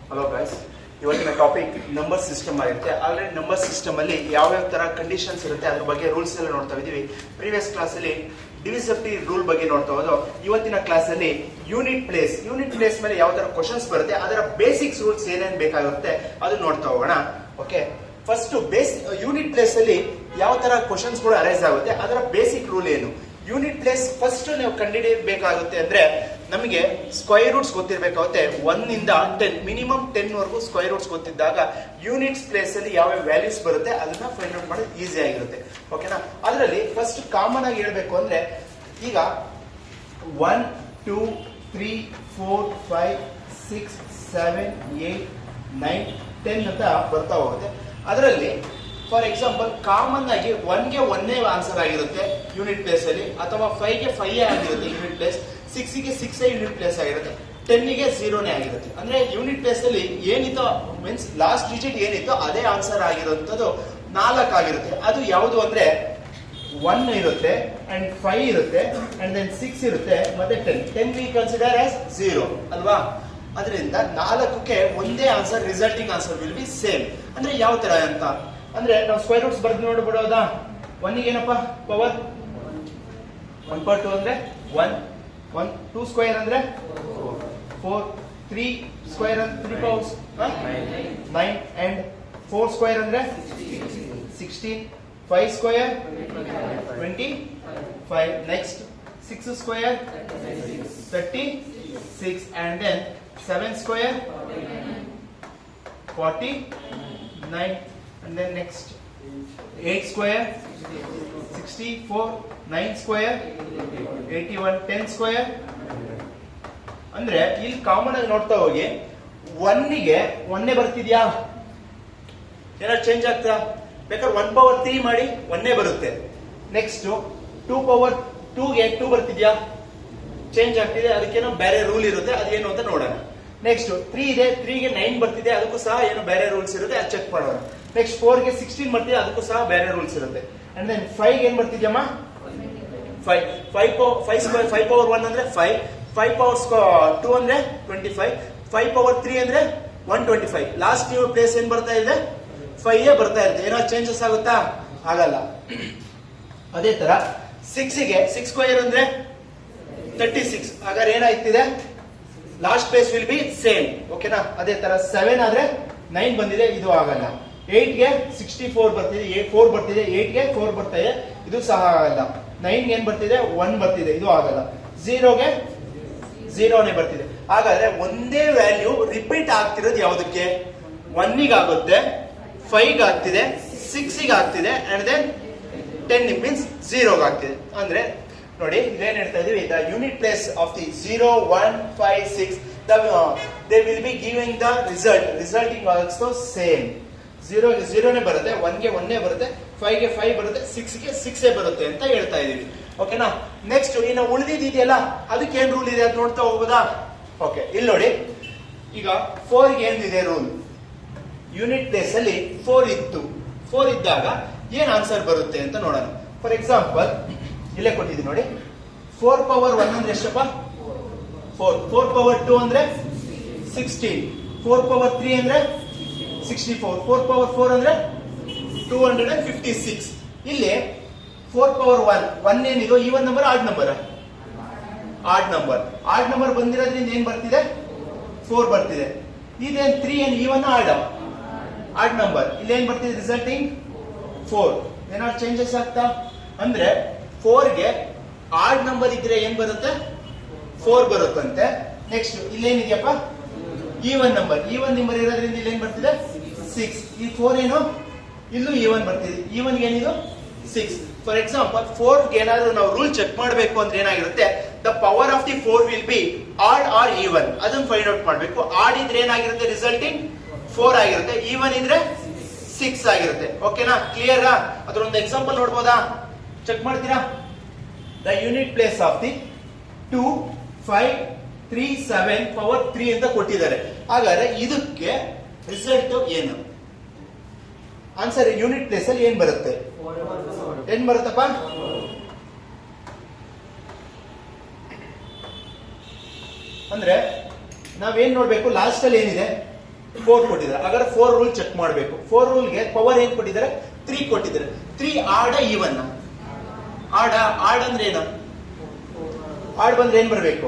Hello guys, ಇವತ್ತಿನ topic number system ಆಗಿರುತ್ತೆ. Already number system ಅಲ್ಲಿ ಯಾವ ತರ ಕಂಡೀಷನ್ಸ್ ಇರುತ್ತೆ ಅದ್ರ ಬಗ್ಗೆ ರೂಲ್ಸ್ ಎಲ್ಲ ನೋಡ್ತಾ ಇದೀವಿ. ಪ್ರೀವಿಯಸ್ ಕ್ಲಾಸ್ ಅಲ್ಲಿ ಡಿವಿಸಿಬಿಲಿಟಿ ರೂಲ್ ಬಗ್ಗೆ ನೋಡ್ತಾ ಹೋದು. ಇವತ್ತಿನ ಕ್ಲಾಸ್ ಅಲ್ಲಿ ಯೂನಿಟ್ ಪ್ಲೇಸ್ ಮೇಲೆ ಯಾವ ತರ ಕ್ವಶನ್ಸ್ ಬರುತ್ತೆ, ಅದರ ಬೇಸಿಕ್ಸ್ ರೂಲ್ಸ್ ಏನೇನ್ ಬೇಕಾಗುತ್ತೆ ಅದು ನೋಡ್ತಾ ಹೋಗೋಣ. ಓಕೆ, ಫಸ್ಟ್ ಯೂನಿಟ್ ಪ್ಲೇಸ್ ಅಲ್ಲಿ ಯಾವ ತರ ಕ್ವಶನ್ಸ್ ಕೂಡ ಅರೈಸ್ ಆಗುತ್ತೆ, ಅದರ ಬೇಸಿಕ್ ರೂಲ್ ಏನು. ಯೂನಿಟ್ ಪ್ಲೇಸ್ ಫಸ್ಟ್ ನೀವು ಕಂಡುಹಿಡಿಯಬೇಕಾಗುತ್ತೆ ಅಂದ್ರೆ ನಮಗೆ ಸ್ಕ್ವೈರ್ ರೂಟ್ಸ್ ಗೊತ್ತಿರಬೇಕಾಗುತ್ತೆ. 1 ಇಂದ 10 ಮಿನಿಮಮ್ 10 ವರೆಗೂ ಸ್ಕ್ವೈರ್ ರೂಟ್ಸ್ ಗೊತ್ತಿದ್ದಾಗ ಯೂನಿಟ್ಸ್ ಪ್ಲೇಸ್ ಅಲ್ಲಿ ಯಾವ ವ್ಯಾಲ್ಯೂಸ್ ಬರುತ್ತೆ ಅದನ್ನ ಫೈಂಡ್ ಔಟ್ ಮಾಡೋದು ಈಸಿ ಆಗಿರುತ್ತೆ. ಓಕೆನಾ, ಅದರಲ್ಲಿ ಫಸ್ಟ್ ಕಾಮನ್ ಆಗಿ ಹೇಳ್ಬೇಕು ಅಂದ್ರೆ ಈಗ 1 2 3 4 5 6 7 8 9 10 ಅಂತ ಬರ್ತಾ ಹೋಗುತ್ತೆ. ಅದರಲ್ಲಿ ಫಾರ್ ಎಕ್ಸಾಂಪಲ್ ಕಾಮನ್ ಆಗಿ 1 ಗೆ 1 ಆನ್ಸರ್ ಆಗಿರುತ್ತೆ ಯೂನಿಟ್ ಪ್ಲೇಸ್ ಅಲ್ಲಿ, ಅಥವಾ 5 ಗೆ 5 ಆಗಿರುತ್ತೆ ಯೂನಿಟ್ ಪ್ಲೇಸ್, 6 ಗೆ 6 ಯೂನಿಟ್ ಪ್ಲೇಸ್ ಆಗಿರುತ್ತೆ, 10 ಗೆ 0 ಆಗಿರುತ್ತೆ. ಅಂದ್ರೆ ಯೂನಿಟ್ ಪ್ಲೇಸ್ ಅಲ್ಲಿ ಏನಿತ್ತೋ ಮೀನ್ಸ್ ಲಾಸ್ಟ್ ಡಿಜಿಟ್ ಏನಿತ್ತೋ ಅದೇ ಆನ್ಸರ್ ಆಗಿರುವಂತದ್ದು 4 ಆಗಿರುತ್ತೆ. ಅದು ಯಾವುದು ಅಂದ್ರೆ 1 ಇರುತ್ತೆ ಅಂಡ್ 5 ಇರುತ್ತೆ ಅಂಡ್ ದೆನ್ 6 ಇರುತ್ತೆ ಮತ್ತೆ 10 ವಿ ಕನ್ಸಿಡರ್ ಆಸ್ 0 ಅಲ್ವಾ. ಅದರಿಂದ 4ಕ್ಕೆ ಒಂದೇ answer, resulting answer will B same. ಅಂದ್ರೆ ಯಾವ ತರ ಅಂತ ಅಂದ್ರೆ ನಾವು ಸ್ಕ್ವೇರ್ ರೂಟ್ಸ್ ಬರ್ದು ನೋಡ್ಬಿಡೋದಾ. 1 ಗೆ ಏನಪ್ಪಾ ಪವರ್ 1/2 ಅಂದ್ರೆ 1 2 ಸ್ಕ್ವೇರ್ ಅಂದ್ರೆ 4 3 ಸ್ಕ್ವೇರ್ ಅಂದ್ರೆ 3 ಪವರ್ಸ್ 9 ಅಂಡ್ 4 ಸ್ಕ್ವೇರ್ ಅಂದ್ರೆ 16 5 square 25 next 6 square 36 and then 7 square 49 and then next 8 square 64 9 square 81 10 square. ಅಂದ್ರೆ ಇಲ್ಲಿ ಕಾಮನ್ ಆಗಿ ನೋಡ್ತಾ ಹೋಗಿ 1 ಗೆ 1 ಬರ್ತಿದ್ಯಾ, ಏನಾದ್ರು ಚೇಂಜ್ ಆಗ್ತಾ ಬೇಕಾದ್ರೆ 1/3 ಮಾಡಿ 1 ಬರುತ್ತೆ. ನೆಕ್ಸ್ಟ್ 2/2 ಗೆ 2 ಬರ್ತಿದ್ಯಾ, ಚೇಂಜ್ ಆಗ್ತಿದೆ, ಅದಕ್ಕೇನೋ ಬೇರೆ ರೂಲ್ ಇರುತ್ತೆ, ಅದೇನು ಅಂತ ನೋಡೋಣ. ನೆಕ್ಸ್ಟ್ 3 ಇದೆ, 3 ಗೆ 9 ಬರ್ತಿದೆ, ಅದಕ್ಕೂ ಸಹ ಏನೋ ಬೇರೆ ರೂಲ್ಸ್ ಇರುತ್ತೆ, ಅದು ಚೆಕ್ ಮಾಡೋಣ. ನೆಕ್ಸ್ಟ್ 4 ಗೆ 16 ಬರ್ತಿದೆ, ಅದಕ್ಕೂ ಸಹ ಬೇರೆ ರೂಲ್ಸ್ ಇರುತ್ತೆ. ಅಂಡ್ ದೆನ್ 5 ಗೆ ಏನ್ ಬರ್ತಿದ್ಯಮ್ಮ 5 ಪವರ್ 1 ಅಂದ್ರೆ 5 ಪವರ್ 2 ಅಂದ್ರೆ 25 5 ಪವರ್ 3 ಅಂದ್ರೆ 125. ಲಾಸ್ಟ್ ನೀವು ಪ್ಲೇಸ್ ಏನ್ ಬರ್ತಾ ಇದೆ 5 ಬರ್ತಾ ಇರುತ್ತೆ. ಏನಾದ್ರು ಚೇಂಜಸ್ ಆಗುತ್ತಾ, ಆಗಲ್ಲ. ಅದೇ ತರ 6 ಗೆ 6 ಸ್ಕ್ವೇರ್ ಅಂದ್ರೆ 36, ಹಾಗಾದ್ರೆ ಏನಾಗ್ತಿದೆ last place will be same. ಓಕೆನಾ, ಅದೇ ತರ 7 ಆದ್ರೆ 9 ಬಂದಿದೆ, ಇದು ಆಗಲ್ಲ. 8 ಗೆ 64 ಬರ್ತಿದೆ, 4 ಬರ್ತಿದೆ, 8 ಗೆ 4 ಬರ್ತಾ ಇದೆ, ಇದು ಸಹ ಆಗಲ್ಲ. 9 ಗೆ ಏನ್ ಬರ್ತಿದೆ 1 ಬರ್ತಿದೆ, ಇದು ಆಗಲ್ಲ. 0 ಗೆ 0 ಬರ್ತಿದೆ. ಹಾಗಾದ್ರೆ ಒಂದೇ ವ್ಯಾಲ್ಯೂ ರಿಪೀಟ್ ಆಗ್ತಿರೋದು ಯಾವುದಕ್ಕೆ, 1 ಗೆ ಆಗುತ್ತೆ, 5 ಗೆ ಆಗ್ತಿದೆ, 6 ಗೆ ಆಗ್ತಿದೆ ಅಂಡ್ ದೆನ್ 10 ಮೀನ್ಸ್ 0 ಗೆ ಆಗ್ತಿದೆ. ಅಂದ್ರೆ ನೋಡಿ ಇದೇನ್ ಹೇಳ್ತಾ ಇದೀವಿ, the unit place of the 0 1 5 6 they will be giving the resulting also same. 0 ಗೆ 0 ಬರುತ್ತೆ, 1 ಗೆ 1 ಬರುತ್ತೆ, 5 ಗೆ 5 ಬರುತ್ತೆ, 6 ಗೆ 6 ಬರುತ್ತೆ ಅಂತ ಹೇಳ್ತಾ ಇದೀವಿ. ಓಕೆನಾ, ನೆಕ್ಸ್ಟ್ ಇನ್ನು ಉಳಿದಿದೆಯಲ್ಲ ಅದಕ್ಕೆ ಏನ್ ರೂಲ್ ಇದೆ ಅದು ನೋಡ್ತಾ ಹೋಗೋದಾ. ಓಕೆ, ಇಲ್ಲಿ ನೋಡಿ ಈಗ 4 ಗೆ ಏನಿದೆ ರೂಲ್, ಯೂನಿಟ್ ಪ್ಲೇಸ್ ಅಲ್ಲಿ 4 ಇತ್ತು, 4 ಇದ್ದಾಗ ಏನ್ ಆನ್ಸರ್ ಬರುತ್ತೆ ಅಂತ ನೋಡೋಣ. ಫಾರ್ ಎಕ್ಸಾಂಪಲ್ ಇಲ್ಲೇ ಕೊಟ್ಟಿದ್ದೀನಿ ನೋಡಿ, 4 ಪವರ್ 1 ಅಂದ್ರೆ ಎಷ್ಟಪ್ಪ 4 4 ಪವರ್ 2 ಅಂದ್ರೆ 16 4 ಪವರ್ 3 ಅಂದ್ರೆ 64 4 ಪವರ್ 4 ಅಂದ್ರೆ 256. ಇಲ್ಲಿ 4 ಪವರ್ 1 ಏನಿದು even number odd number, odd number ಬಂದಿರೋದ್ರಿಂದ ಏನ್ ಬರ್ತಿದೆ 4 ಬರ್ತಿದೆ. ಇದೇನ್ 3 ಏನ್ ಈವನ್ ಆಡ್ ನಂಬರ್, ಇಲ್ಲಿ ಏನ್ ಬರ್ತಿದೆ ರಿಸಲ್ಟಿಂಗ್ 4. ಏನಾದ್ರು ಚೇಂಜಸ್ ಆಗ್ತಾ ಅಂದ್ರೆ 4 ಗೆ ಆಡ್ ನಂಬರ್ ಇದ್ರೆ ಏನ್ ಬರುತ್ತೆ 4 ಬರುತ್ತಂತೆ. ನೆಕ್ಸ್ಟ್ ಇಲ್ಲೇನಿದೆಯಪ್ಪ ಈವನ್ ನಂಬರ್ ಇರೋದ್ರಿಂದ ಇಲ್ಲಿ ಏನ್ ಬರ್ತಿದೆ 6. ಈ 4 ಏನು ಇಲ್ಲೂ ಈವನ್ ಬರ್ತಿದೆ, ಈವನ್ ಏನಿದು 6. ಫಾರ್ ಎಕ್ಸಾಂಪಲ್ 4 ಗೆ ಏನಾದ್ರು ನಾವು ರೂಲ್ ಚೆಕ್ ಮಾಡಬೇಕು ಅಂದ್ರೆ ಏನಾಗಿರುತ್ತೆ, the power of the 4 will be odd or even, ಅದನ್ನ ಫೈಂಡ್ ಔಟ್ ಮಾಡಬೇಕು. ಆಡ್ ಇದ್ರೆ ಏನಾಗಿರುತ್ತೆ ರಿಸಲ್ಟಿಂಗ್ 4 ಆಗಿರುತ್ತೆ, ಈವನ್ ಇದ್ರೆ 6 ಆಗಿರುತ್ತೆ. ಓಕೆನಾ, ಕ್ಲಿಯರ್? ಅದರೊಂದು ಎಕ್ಸಾಂಪಲ್ ನೋಡ್ಬೋದಾ, ಚೆಕ್ ಮಾಡ್ತೀರಾ. The unit place of the 2 5 3 7 power 3 ಅಂತ ಕೊಟ್ಟಿದ್ದಾರೆ. ಹಾಗಾದ್ರೆ ಇದಕ್ಕೆ ರಿಸಲ್ಟ್ ಏನು, ಆನ್ಸರ್ ಯೂನಿಟ್ ಪ್ಲೇಸ್ ಅಲ್ಲಿ ಏನ್ ಬರುತ್ತೆ, ಏನ್ ಬರುತ್ತಪ್ಪ ಅಂದ್ರೆ ನಾವೇನ್ ನೋಡ್ಬೇಕು, ಲಾಸ್ಟ್ ಅಲ್ಲಿ ಏನಿದೆ 4 ಕೊಟ್ಟಿದ್ದಾರೆ. ಹಾಗಾದ್ರೆ 4 ರೂಲ್ ಚೆಕ್ ಮಾಡಬೇಕು. 4 ರೂಲ್ಗೆ ಪವರ್ ಏನ್ ಕೊಟ್ಟಿದ್ದಾರೆ? 3 ಕೊಟ್ಟಿದ್ದಾರೆ. 3 ಆಡ ಈವನ್ ಆಡ್ ಅಂದ್ರೆ ಏನು? ಆಡ್ ಬಂದ್ರೆ ಏನ್ ಬರಬೇಕು?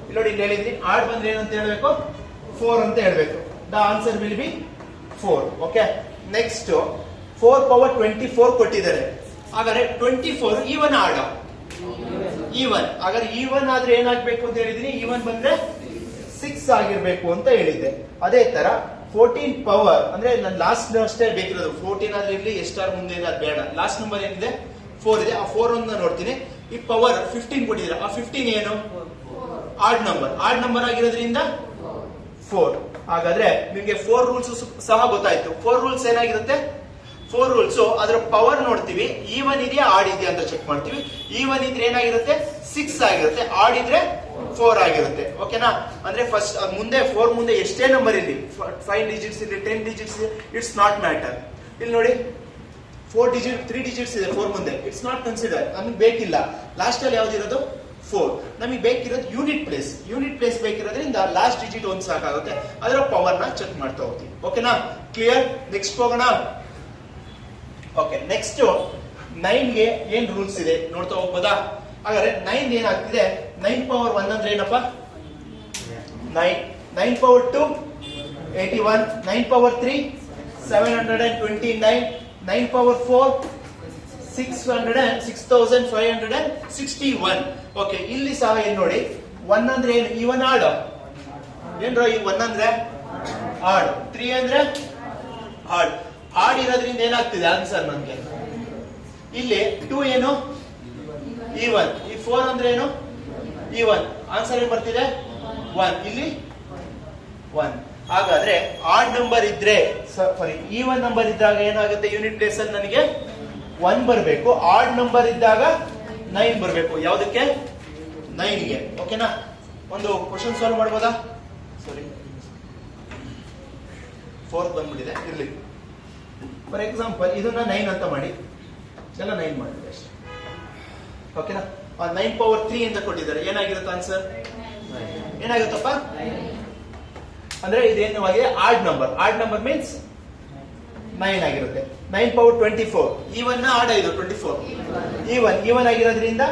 ಇಲ್ಲಿ ನೋಡಿ, ಇಲ್ಲಿ ಹೇಳಿದ್ರಿ ಆಡ್ ಬಂದ್ರೆ ಏನಂತ ಹೇಳ್ಬೇಕು? 4 ಅಂತ ಹೇಳ್ಬೇಕು. The answer will B 4. Okay, next 4 power 24 ಕೊಟ್ಟಿದ್ದಾರೆ. ಹಾಗಾದ್ರೆ 24 ಈವನ್ ಆಡ ಈವನ್. ಹಾಗಾದ್ರೆ ಈವನ್ ಆದ್ರೆ ಏನಾಗ್ಬೇಕು ಅಂತ ಹೇಳಿದೀನಿ? ಈವನ್ ಬಂದ್ರೆ 6 ಆಗಿರ್ಬೇಕು ಅಂತ ಹೇಳಿದ್ದೆ. ಅದೇ ತರ 14 ಪವರ್ ಅಂದ್ರೆ ನಾನು ಲಾಸ್ಟ್ ಅಷ್ಟೇ ಬೇಕಿರೋದು. 14 ಆದ್ರೆ ಇರ್ಲಿ, ಎಷ್ಟಾರು ಮುಂದೆ ಇದೆ ಅದು ಬೇಡ. ಲಾಸ್ಟ್ ನಂಬರ್ ಏನಿದೆ? 4 ಇದೆ. ಆ 4 ಅನ್ನು ನೋಡ್ತೀನಿ. ಈ ಪವರ್ 15 ಕೊಟ್ಟಿದ್ರೆ ಆ 15 ಏನು? ಆಡ್ ನಂಬರ್ ಆಗಿರೋದ್ರಿಂದ 4. ಹಾಗಾದ್ರೆ ನಿಮ್ಗೆ 4 ರೂಲ್ಸ್ ಸಹ ಗೊತ್ತಾಯ್ತು. 4 ರೂಲ್ಸ್ ಏನಾಗಿರುತ್ತೆ? 4 ರೂಲ್ಸ್ ಅದರ ಪವರ್ ನೋಡ್ತೀವಿ, ಈವನ್ ಇದೆಯಾ ಆಡ್ ಇದೆಯಾ ಅಂತ ಚೆಕ್ ಮಾಡ್ತೀವಿ. ಈವನ್ ಇದ್ರೆ ಏನಾಗಿರುತ್ತೆ? 6 ಆಗಿರುತ್ತೆ. ಆಡ್ ಇದ್ರೆ 4 ಆಗಿರುತ್ತೆ. ಓಕೆನಾ? ಅಂದ್ರೆ ಫಸ್ಟ್ ಮುಂದೆ 4 ಮುಂದೆ ಎಷ್ಟೇ ನಂಬರ್ ಇರಲಿ, 5 ಡಿಜಿಟ್ಸ್ ಇರಲಿ, 10 ಡಿಜಿಟ್ಸ್ ಇಟ್ಸ್ ನಾಟ್ ಮ್ಯಾಟರ್. ಇಲ್ಲಿ ನೋಡಿ 3 ಡಿಜಿಟ್ಸ್ ಇದೆ 4 ಮುಂದೆ, ಇಟ್ಸ್ ನಾಟ್ ಕನ್ಸಿಡರ್, ನಮಗೆ ಬೇಕಿಲ್ಲ. ಲಾಸ್ಟ್ ಅಲ್ಲಿ ಯಾವ್ದಿರೋದು? 4. ನಮಗೆ ಬೇಕಿರೋದು ಯೂನಿಟ್ ಪ್ಲೇಸ್ ಬೇಕಿರೋದ್ರಿಂದ ಲಾಸ್ಟ್ ಡಿಜಿಟ್ ಒಂದು ಸಾಕಾಗುತ್ತೆ. ಅದರ ಪವರ್ ನ ಚೆಕ್ ಮಾಡ್ತಾ ಹೋಗ್ತೀವಿ. ಓಕೆನಾ? ಕ್ಲಿಯರ್? ನೆಕ್ಸ್ಟ್ ಹೋಗೋಣ. ಓಕೆ, ನೆಕ್ಸ್ಟ್ 9ಗೆ ಏನ್ ರೂಲ್ಸ್ ಇದೆ ನೋಡ್ತಾ ಹೋಗ್ಬೋದಾ? ಹಾಗಾದ್ರೆ 9 ಏನಾಗ್ತಿದೆ? 9 ಪವರ್ 1 ಅಂದ್ರೆ ಏನಪ್ಪ? 9 ಪವರ್ 2 81, 9 ಪವರ್ 3 729, 9 ಪವರ್ 4 6561. ಓಕೆ, ಇಲ್ಲಿ ಸಹ ಏನ್ ನೋಡಿ, 1 ಅಂದ್ರೆ ಏನು? ಇವನ್ ಆಡ್ ಏನ್ರೋ? ಈ 1 ಅಂದ್ರೆ ಆಡ್, 3 ಅಂದ್ರೆ ಆಡ್ ಇರೋದ್ರಿಂದ ಏನಾಗ್ತಿದೆ ಆನ್ಸರ್ ನಮ್ಗೆ? ಇಲ್ಲಿ 2 ಏನು? ಈವನ್. ಈ 4 ಅಂದ್ರೆ ಏನು? ಈವನ್. ಆನ್ಸರ್ ಏನ್ ಬರ್ತಿದೆ? 1. ಇಲ್ಲಿ 1. ಹಾಗಾದ್ರೆ ಆಡ್ ನಂಬರ್ ಇದ್ರೆ, ಸಾರಿ, ಈವನ್ ನಂಬರ್ ಇದ್ದಾಗ ಏನಾಗುತ್ತೆ? ಯೂನಿಟ್ ಪ್ಲೇಸ್ ಅಲ್ಲಿ ನನಗೆ 1 ಬರಬೇಕು. ಆಡ್ ನಂಬರ್ ಇದ್ದಾಗ 9 ಬರಬೇಕು. ಯಾವುದಕ್ಕೆ? 9ಗೆ. ಓಕೆನಾ? ಒಂದು ಕ್ವಶನ್ ಸಾಲ್ವ್ ಮಾಡ್ಬೋದಾ? ಸಾರಿ, 4th ಬಂದ್ಬಿಟ್ಟಿದೆ, ಇರ್ಲಿ. ಫಾರ್ ಎಕ್ಸಾಂಪಲ್ ಇದನ್ನ 9 ಅಂತ ಮಾಡಿ, ಎಲ್ಲ 9 ಮಾಡಿದ್ರೆ ಅಷ್ಟೇ. ಓಕೆನಾ? 9 ಪವರ್ 3 ಅಂತ ಕೊಟ್ಟಿದ್ದಾರೆ. ಏನಾಗಿರುತ್ತೆ ಆನ್ಸರ್? ಏನಾಗುತ್ತಪ್ಪ? ಅಂದ್ರೆ ಇದೇನವಾಗಿದೆ? ಆಡ್ ನಂಬರ್ ಮೀನ್ಸ್ 9 ಆಗಿರುತ್ತೆ. 9 ಪವರ್ 24 ಈವನ್ ಆಡ್ ಇದು 24 ಈವನ್ ಆಗಿರೋದ್ರಿಂದ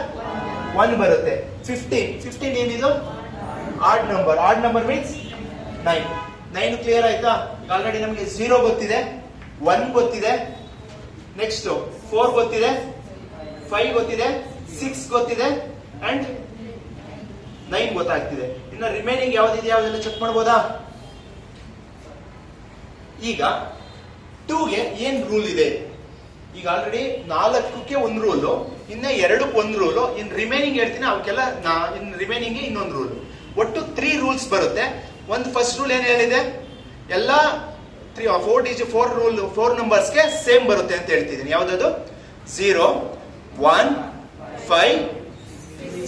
1 ಬರುತ್ತೆ. 15 ಏನಿದು? ಆಡ್ ನಂಬರ್ ಮೀನ್ಸ್ 9 ಕ್ಲಿಯರ್ ಆಯ್ತಾ? ಆಲ್ರೆಡಿ ನಮಗೆ 0 ಗೊತ್ತಿದೆ, 1 ಗೊತ್ತಿದೆ, ನೆಕ್ಸ್ಟ್ 4 ಗೊತ್ತಿದೆ, 5 ಗೊತ್ತಿದೆ, 6 ಗೊತ್ತಿದೆ ಅಂಡ್ 9 ಗೊತ್ತಾಗ್ತಿದೆ. ಇನ್ನು ರಿಮೈನಿಂಗ್ ಯಾವ್ದಿದೆ ಯಾವ್ದೆಲ್ಲ ಚೆಕ್ ಮಾಡ್ಬೋದಾ? ಈಗ 2ಗೆ ಏನ್ ರೂಲ್ ಇದೆ? ಈಗ ಆಲ್ರೆಡಿ 4ಕ್ಕೆ ಒಂದು ರೂಲು, ಇನ್ನ 2ಕ್ಕೆ ಒಂದು ರೂಲು, ಇನ್ ರಿಮೈನಿಂಗ್ ಹೇಳ್ತೀನಿ ಅವಕ್ಕೆಲ್ಲ ಇನ್ ರಿಮೈನಿಂಗ್ ಇನ್ನೊಂದು ರೂಲ್. ಒಟ್ಟು 3 ರೂಲ್ಸ್ ಬರುತ್ತೆ. ಒಂದು ಫಸ್ಟ್ ರೂಲ್ ಏನ್ ಹೇಳಿದೆ? ಎಲ್ಲ 4 ನಂಬರ್ಸ್ಗೆ ಸೇಮ್ ಬರುತ್ತೆ ಅಂತ ಹೇಳ್ತಿದ್ದೀನಿ. ಯಾವ್ದದು? 0, 1, 5,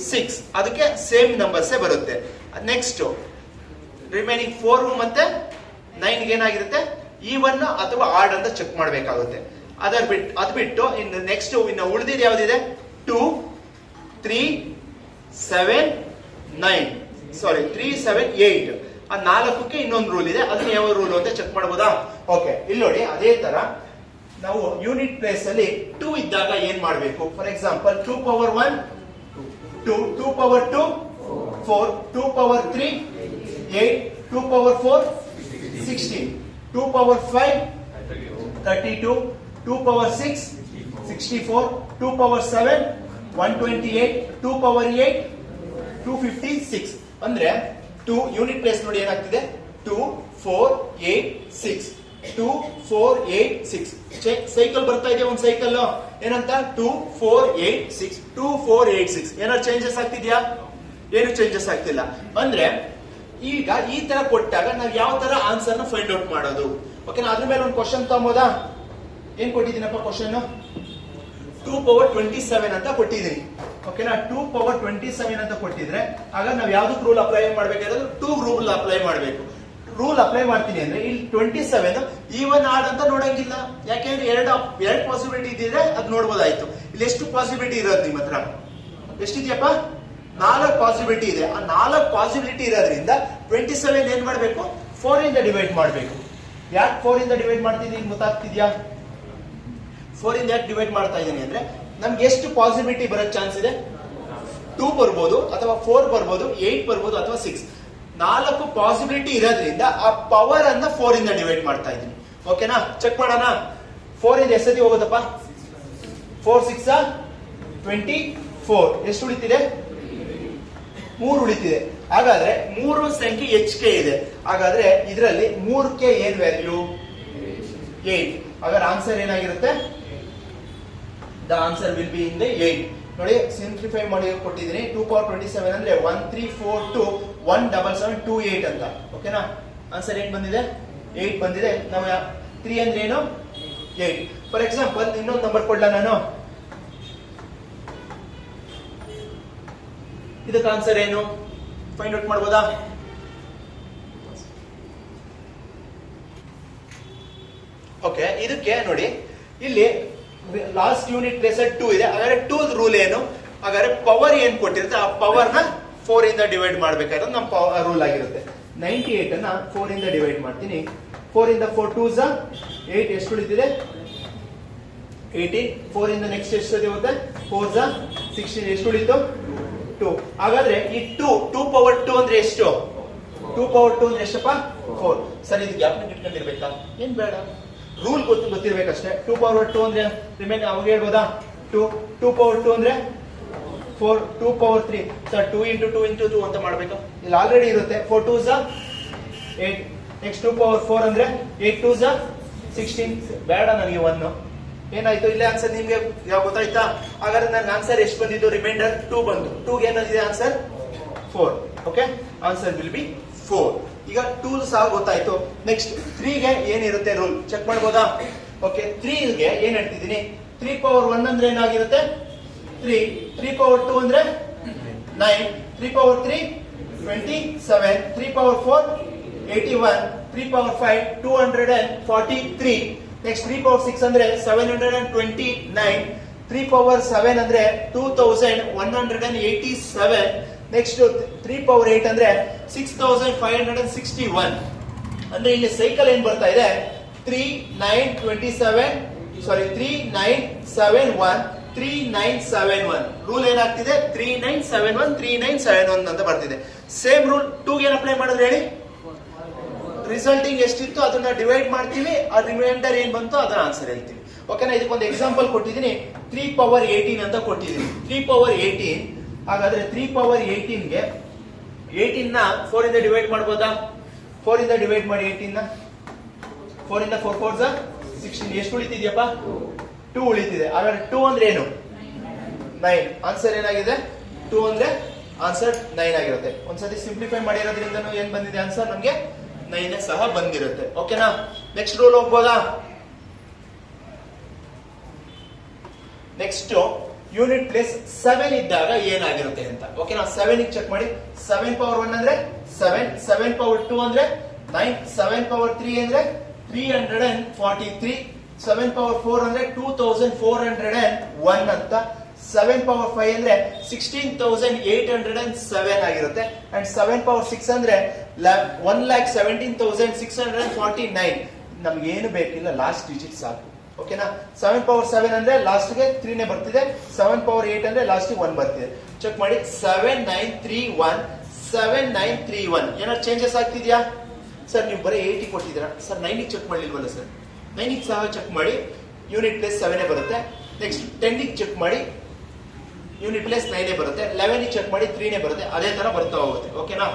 6 ಅದಕ್ಕೆ ಸೇಮ್ ನಂಬರ್ಸೇ ಬರುತ್ತೆ. ನೆಕ್ಸ್ಟ್ ರಿಮೈನಿಂಗ್ 4 ಮತ್ತೆ 9ಗೆ ಏನಾಗಿರುತ್ತೆ? ಈವನ್ ಅಥವಾ ಆಡ್ ಅಂತ ಚೆಕ್ ಮಾಡಬೇಕಾಗುತ್ತೆ. ಅದ್ ಬಿಟ್ಟು ಇನ್ನು ನೆಕ್ಸ್ಟ್ ಇನ್ನು ಉಳಿದಿದ್ದು ಯಾವ್ದಿದೆ? 2, 3, 7, 9 ಸಾರಿ 3, 7, 8 ಆ 4ಕ್ಕೆ ಇನ್ನೊಂದು ರೂಲ್ ಇದೆ. ಅದನ್ನ ಯಾವ ರೂಲ್ ಅಂತ ಚೆಕ್ ಮಾಡಬಹುದಾ? ಓಕೆ, ಇಲ್ಲಿ ನೋಡಿ, ಅದೇ ತರ ನಾವು ಯೂನಿಟ್ ಪ್ಲೇಸ್ ಅಲ್ಲಿ 2 ಇದ್ದಾಗ ಏನ್ ಮಾಡಬೇಕು? For example 2 power 1 2 power 2 4 2 power 3 8 2 power 4 16 2 power 5 32 2 power 6 64 2 power 7 128 2 power 8 256. ಅಂದ್ರೆ 2 ಯೂನಿಟ್ ಪ್ಲೇಸ್ ನೋಡಿ ಏನಾಗ್ತಿದೆ? 2 4 8 6 2 4 8 6. ಸೈಕಲ್ ಬರ್ತಾ ಇದೆ, ಒಂದು ಸೈಕಲ್ ಏನಂತ? 2 4 8 6 2 4 8 6. ಏನಾದ್ರು ಚೇಂಜಸ್ ಆಗ್ತಿದ್ಯಾ? ಏನು ಚೇಂಜಸ್ ಆಗ್ತಿಲ್ಲ. ಅಂದ್ರೆ ಈಗ ಈ ತರ ಕೊಟ್ಟಾಗ ನಾವು ಯಾವ ತರ ಆನ್ಸರ್ ನ ಫೈಂಡ್ ಔಟ್ ಮಾಡೋದು? ಓಕೆನಾ? ಅದ್ರ ಮೇಲೆ ಒಂದು ಕ್ವಶನ್ ತಗೊಂಬೋದಾ? ಏನ್ ಕೊಟ್ಟಿದ್ದೀನಪ್ಪ ಕ್ವಶನ್? 2 ಪವರ್ 27 ಅಂತ ಕೊಟ್ಟಿದ್ದೀನಿ. ಓಕೆನಾ? 2 ಪವರ್ 27 ಅಂತ ಕೊಟ್ಟಿದ್ರೆ ಆಗ ನಾವು ಯಾವ್ದಕ್ ರೂಲ್ ಅಪ್ಲೈ ಮಾಡ್ಬೇಕಾದ್ರೆ 2 ರೂಲ್ ಅಪ್ಲೈ ಮಾಡಬೇಕು. ರೂಲ್ ಅಪ್ಲೈ ಮಾಡ್ತೀನಿ ಅಂದ್ರೆ ಇಲ್ಲಿ 27 ಈವನ್ ಆಡ್ ಅಂತ ನೋಡಂಗಿಲ್ಲ. ಯಾಕೆಂದ್ರೆ ಎರಡು ಪಾಸಿಬಿಲಿಟಿ ಇದ್ರೆ ಅದ್ ನೋಡ್ಬೋದಾಯ್ತು. ಇಲ್ಲಿ ಎಷ್ಟು ಪಾಸಿಬಿಲಿಟಿ ಇರೋದು ನಿಮ್ಮ ಹತ್ರ? ಎಷ್ಟಿದ್ಯಪ್ಪ? 4 ಪಾಸಿಬಿಲಿಟಿ ಇದೆ. ಆ 4 ಪಾಸಿಬಿಲಿಟಿ ಇರೋದ್ರಿಂದ 27 ಏನ್ ಮಾಡಬೇಕು, 4 ಇಂದ ಡಿವೈಡ್ ಮಾಡಬೇಕು. ಯಾಕೆ 4 ಇಂದ ಡಿವೈಡ್ ಮಾಡ್ತಿದ್ದೀನಿ ಗೊತ್ತಾಗ್ತಿದ್ಯಾ? 4 ಇಂದ ಯಾಕೆ ಡಿವೈಡ್ ಮಾಡ್ತಾ ಇದ್ದೀನಿ ಅಂದ್ರೆ ನಮ್ಗೆ ಎಷ್ಟು ಪಾಸಿಬಿಲಿಟಿ ಬರೋಕ್ ಚಾನ್ಸ್ ಇದೆ? 2 ಬರ್ಬೋದು, ಅಥವಾ 4 ಬರ್ಬೋದು, 8 ಬರ್ಬೋದು, ಅಥವಾ 6. 4 ಪಾಸಿಬಿಲಿಟಿ ಇರೋದ್ರಿಂದ ಆ ಪವರ್ ಅನ್ನ 4 ಇಂದ ಡಿವೈಡ್ ಮಾಡ್ತಾ ಇದ್ದೀನಿ. ಓಕೆನಾ? ಚೆಕ್ ಮಾಡೋಣ. 4 ಇಂದ ಎಷ್ಟು ಸತಿ ಹೋಗುತ್ತಪ್ಪ? 4 6 24. ಎಷ್ಟು ಉಳಿತಿದೆ? 3 ಉಳಿತಿದೆ. ಹಾಗಾದ್ರೆ 3 ಸಂಖ್ಯೆ HK ಇದೆ. ಹಾಗಾದ್ರೆ ಇದರಲ್ಲಿ 3ಕ್ಕೆ ಏನ್ ವ್ಯಾಲ್ಯೂ? 8. ಹಾಗಾದ್ರೆ ಆನ್ಸರ್ ಏನಾಗಿರುತ್ತೆ? The answer will B in the 8. ನೋಡಿ, ಸಿಂಪ್ಲಿಫೈ ಮಾಡಿ ಕೊಟ್ಟಿದ್ದೀನಿ. 2 ಪವರ್ 27 ಅಂದ್ರೆ 1342 17728 ಅಂತ. ಓಕೆನಾ? ಆನ್ಸರ್ ಏನ್ ಬಂದಿದೆ? 8 ಬಂದಿದೆ. ನಾವು 3 ಅಂದ್ರೆ ಏನು? 8. ಫಾರ್ ಎಕ್ಸಾಂಪಲ್ ಇನ್ನೊಂದು ನಂಬರ್ ಕೊಡ್ಲಾ ನಾನು? ಇದಕ್ಕೆ ಆನ್ಸರ್ ಏನು ಫೈಂಡ್ ಔಟ್ ಮಾಡಬಹುದಾ? ಓಕೆ, ಇದಕ್ಕೆ ನೋಡಿ, ಇಲ್ಲಿ ಲಾಸ್ಟ್ ಯೂನಿಟ್ ಪ್ಲೇಸ್ 2 ಇದೆ. ಹಾಗಾದ್ರೆ 2 ರೂಲ್ ಏನು? ಹಾಗಾದ್ರೆ ಪವರ್ ಏನ್ ಕೊಟ್ಟಿರುತ್ತೆ ಆ ಪವರ್ ನ 4 ಇಂದ ಡಿವೈಡ್ ಮಾಡ್ಬೇಕಾದ್ರೆ ನಮ್ಮ ರೂಲ್ ಆಗಿರುತ್ತೆ. 98 ಅನ್ನ 4 ಇಂದ ಡಿವೈಡ್ ಮಾಡ್ತೀನಿ. 4 ಇಂದ 4 2s 8. ಎಷ್ಟು ಉಳಿತಿದೆ? 18. 4 ಇಂದ ನೆಕ್ಸ್ಟ್ ಎಷ್ಟು ಹೋಗುತ್ತೆ? 4s 16. ಎಷ್ಟು ಉಳಿತು? 2. ಹಾಗಾದ್ರೆ ಈ 2 ಪವರ್ 2 ಅಂದ್ರೆ ಎಷ್ಟು? 2 ಪವರ್ 2 ಅಂದ್ರೆ ಎಷ್ಟಪ್ಪ? 4. ಸರಿ, ಇದು ಗ್ಯಾಪ್ ಇಟ್ಕೊಂಡಿರ್ಬೇಕಾ? ಏನ್ ಬೇಡ, ರೂಲ್ ಗೊತ್ತಿರ್ಬೇಕಷ್ಟೇ. 2 ಪವರ್ 2 ಅಂದ್ರೆ ರಿಮೈನ್ ಅವಾಗ ಹೇಳ್ಬೋದಾ? 2 ಪವರ್ 2 ಅಂದ್ರೆ 4. 2 ಪವರ್ 3 ಸರ್ 2 ಇಂಟು 2 ಇಂಟು 2 ಅಂತ ಮಾಡ್ಬೇಕು. ಇಲ್ಲಿ ಆಲ್ರೆಡಿ ಇರುತ್ತೆ. 4 2s 8. ನೆಕ್ಸ್ಟ್ 2 ಪವರ್ 4 ಅಂದ್ರೆ 8 2s 16. ಬೇಡ ನನಗೆ 1. ಏನಾಯ್ತು? ಇಲ್ಲೇ ಆನ್ಸರ್ ನಿಮ್ಗೆ ಗೊತ್ತಾಯ್ತಾ? ಹಾಗಾದ್ರೆ ನನ್ಗೆ ಆನ್ಸರ್ ಎಷ್ಟು ಬಂದಿದ್ದು? ರಿಮೈಂಡರ್ 2 ಬಂತು. 2ಗೆ ಏನಿದೆ answer? 4. Okay, answer will B 4. ಈಗ 2 ಸಹ ಗೊತ್ತಾಯ್ತು. ನೆಕ್ಸ್ಟ್ 3ಗೆ ಏನಿರುತ್ತೆ ರೂಲ್ ಚೆಕ್ ಮಾಡ್ಬೋದಾ? ಓಕೆ, 3ಗೆ ಏನ್ ಹೇಳ್ತಿದ್ದೀನಿ? 3 ಪವರ್ 1 ಅಂದ್ರೆ ಏನಾಗಿರುತ್ತೆ? 3. 3 ಪವರ್ 2 ಅಂದ್ರೆ 9. 3 power 3 27. 3 power 4 81. 3 power 5 243. Next 3 power 6 ಅಂದ್ರೆ 729. 3 ಪವರ್ 7 ಅಂದ್ರೆ 2187. ನೆಕ್ಸ್ಟ್ 3 ಪವರ್ 8 ಅಂದ್ರೆ 6561. ಅಂದ್ರೆ ಇಲ್ಲಿ ಸೈಕಲ್ ಏನ್ ಬರ್ತಾ ಇದೆ? 3971. ರೂಲ್ ಏನಾಗ್ತಿದೆ? 3971 ಅಂತ ಬರ್ತಿದೆ. ಸೇಮ್ ರೂಲ್ 2ಗೆ ಏನ್ ಅಪ್ಲೈ ಮಾಡಿದ್ರೆ ಹೇಳಿ? ರಿಸಲ್ಟಿಂಗ್ ಎಷ್ಟಿತ್ತು ಅದನ್ನ ಡಿವೈಡ್ ಮಾಡ್ತೀವಿ, ಆ ರಿಮೈಂಡರ್ ಏನ್ ಬಂತು ಅದನ್ನ ಆನ್ಸರ್ ಹೇಳ್ತೀವಿ. ಓಕೆನಾ? ಇದಕ್ಕೊಂದು ಎಕ್ಸಾಂಪಲ್ ಕೊಟ್ಟಿದ್ದೀನಿ. 3 ಪವರ್ 18 ಅಂತ ಕೊಟ್ಟಿದ್ದೀನಿ. 3 ಪವರ್ 18. ಹಾಗಾದ್ರೆ 3 ಪವರ್ 18ಗೆ 18 ನ 4 ಇಂದ ಡಿವೈಡ್ ಮಾಡಬಹುದಾ? 4 ಇಂದ ಡಿವೈಡ್ ಮಾಡಿ 18 ನ. 4 ಇಂದ 4 4s 16. ಎಷ್ಟು ಉಳಿತಿದ್ಯಪ್ಪ? 2 ಉಳಿತಿದೆ. ಹಾಗಾದ್ರೆ 2 ಅಂದ್ರೆ ಏನು? 9. ಆನ್ಸರ್ ಏನಾಗಿದೆ? 2 ಅಂದ್ರೆ ಆನ್ಸರ್ 9 ಆಗಿರುತ್ತೆ. ಒಂದ್ಸತಿ ಸಿಂಪ್ಲಿಫೈ ಮಾಡಿರೋದ್ರಿಂದ ಏನ್ ಬಂದಿದೆ ಆನ್ಸರ್? ನಮ್ಗೆ 9 ಸಹ ಬಂದಿರುತ್ತೆ. ಓಕೆನಾ? ನೆಕ್ಸ್ಟ್ ರೂಲ್ ಹೋಗ್ಬೋದಾ? ನೆಕ್ಸ್ಟ್ ಯೂನಿಟ್ ಪ್ಲೇಸ್ 7 ಇದ್ದಾಗ ಏನಾಗಿರುತ್ತೆ ಅಂತ. ಓಕೆನಾ? 7 ಚೆಕ್ ಮಾಡಿ. 7 ಪವರ್ 1 ಅಂದ್ರೆ 7. 7 ಪವರ್ 2 ಅಂದ್ರೆ 9. 7 ಪವರ್ 3 ಅಂದ್ರೆ 343. 7 ಪವರ್ 4 ಅಂದ್ರೆ 2401 ಅಂತ. 7 ಪವರ್ 5 ಅಂದ್ರೆ 16807 ಆಗಿರುತ್ತೆ. ಅಂಡ್ 7 ಪವರ್ 6 ಅಂದ್ರೆ 1,17,649. ನಮ್ಗೆ ಏನು ಬೇಕಿಲ್ಲ, ಲಾಸ್ಟ್ ಡಿಜಿಟ್ ಸಾಕು. ಓಕೆನಾ? 7 ಪವರ್ 7 ಅಂದ್ರೆ ಲಾಸ್ಟ್ ಗೆ 3 ನೇ ಬರ್ತಿದೆ. 7 ಪವರ್ 8 ಅಂದ್ರೆ ಲಾಸ್ಟ್ ಗೆ 1 ಬರ್ತಿದೆ. ಚೆಕ್ ಮಾಡಿ. 7931. ಏನಾದ್ರು ಚೇಂಜಸ್ ಆಗ್ತಿದ್ಯಾ ಸರ್? ನೀವು ಬರೀ 80 ಕೊಟ್ಟಿದ್ದೀರಾ ಸರ್. 9 check ಮಾಡ್ಲಿಲ್ವಲ್ಲ sir? 9 ಸಹ ಚೆಕ್ ಮಾಡಿ. ಯೂನಿಟ್ ಪ್ಲೇಸ್ 7 ಬರುತ್ತೆ. ನೆಕ್ಸ್ಟ್ 10 ಚೆಕ್ ಮಾಡಿ. ಯೂನಿಟ್ ಪ್ಲೇಸ್ 9 ಬರುತ್ತೆ. 11 ಚೆಕ್ ಮಾಡಿ 3 ಬರುತ್ತೆ. ಅದೇ ತರ ಬರ್ತಾ ಹೋಗುತ್ತೆ. ಓಕೆನಾ?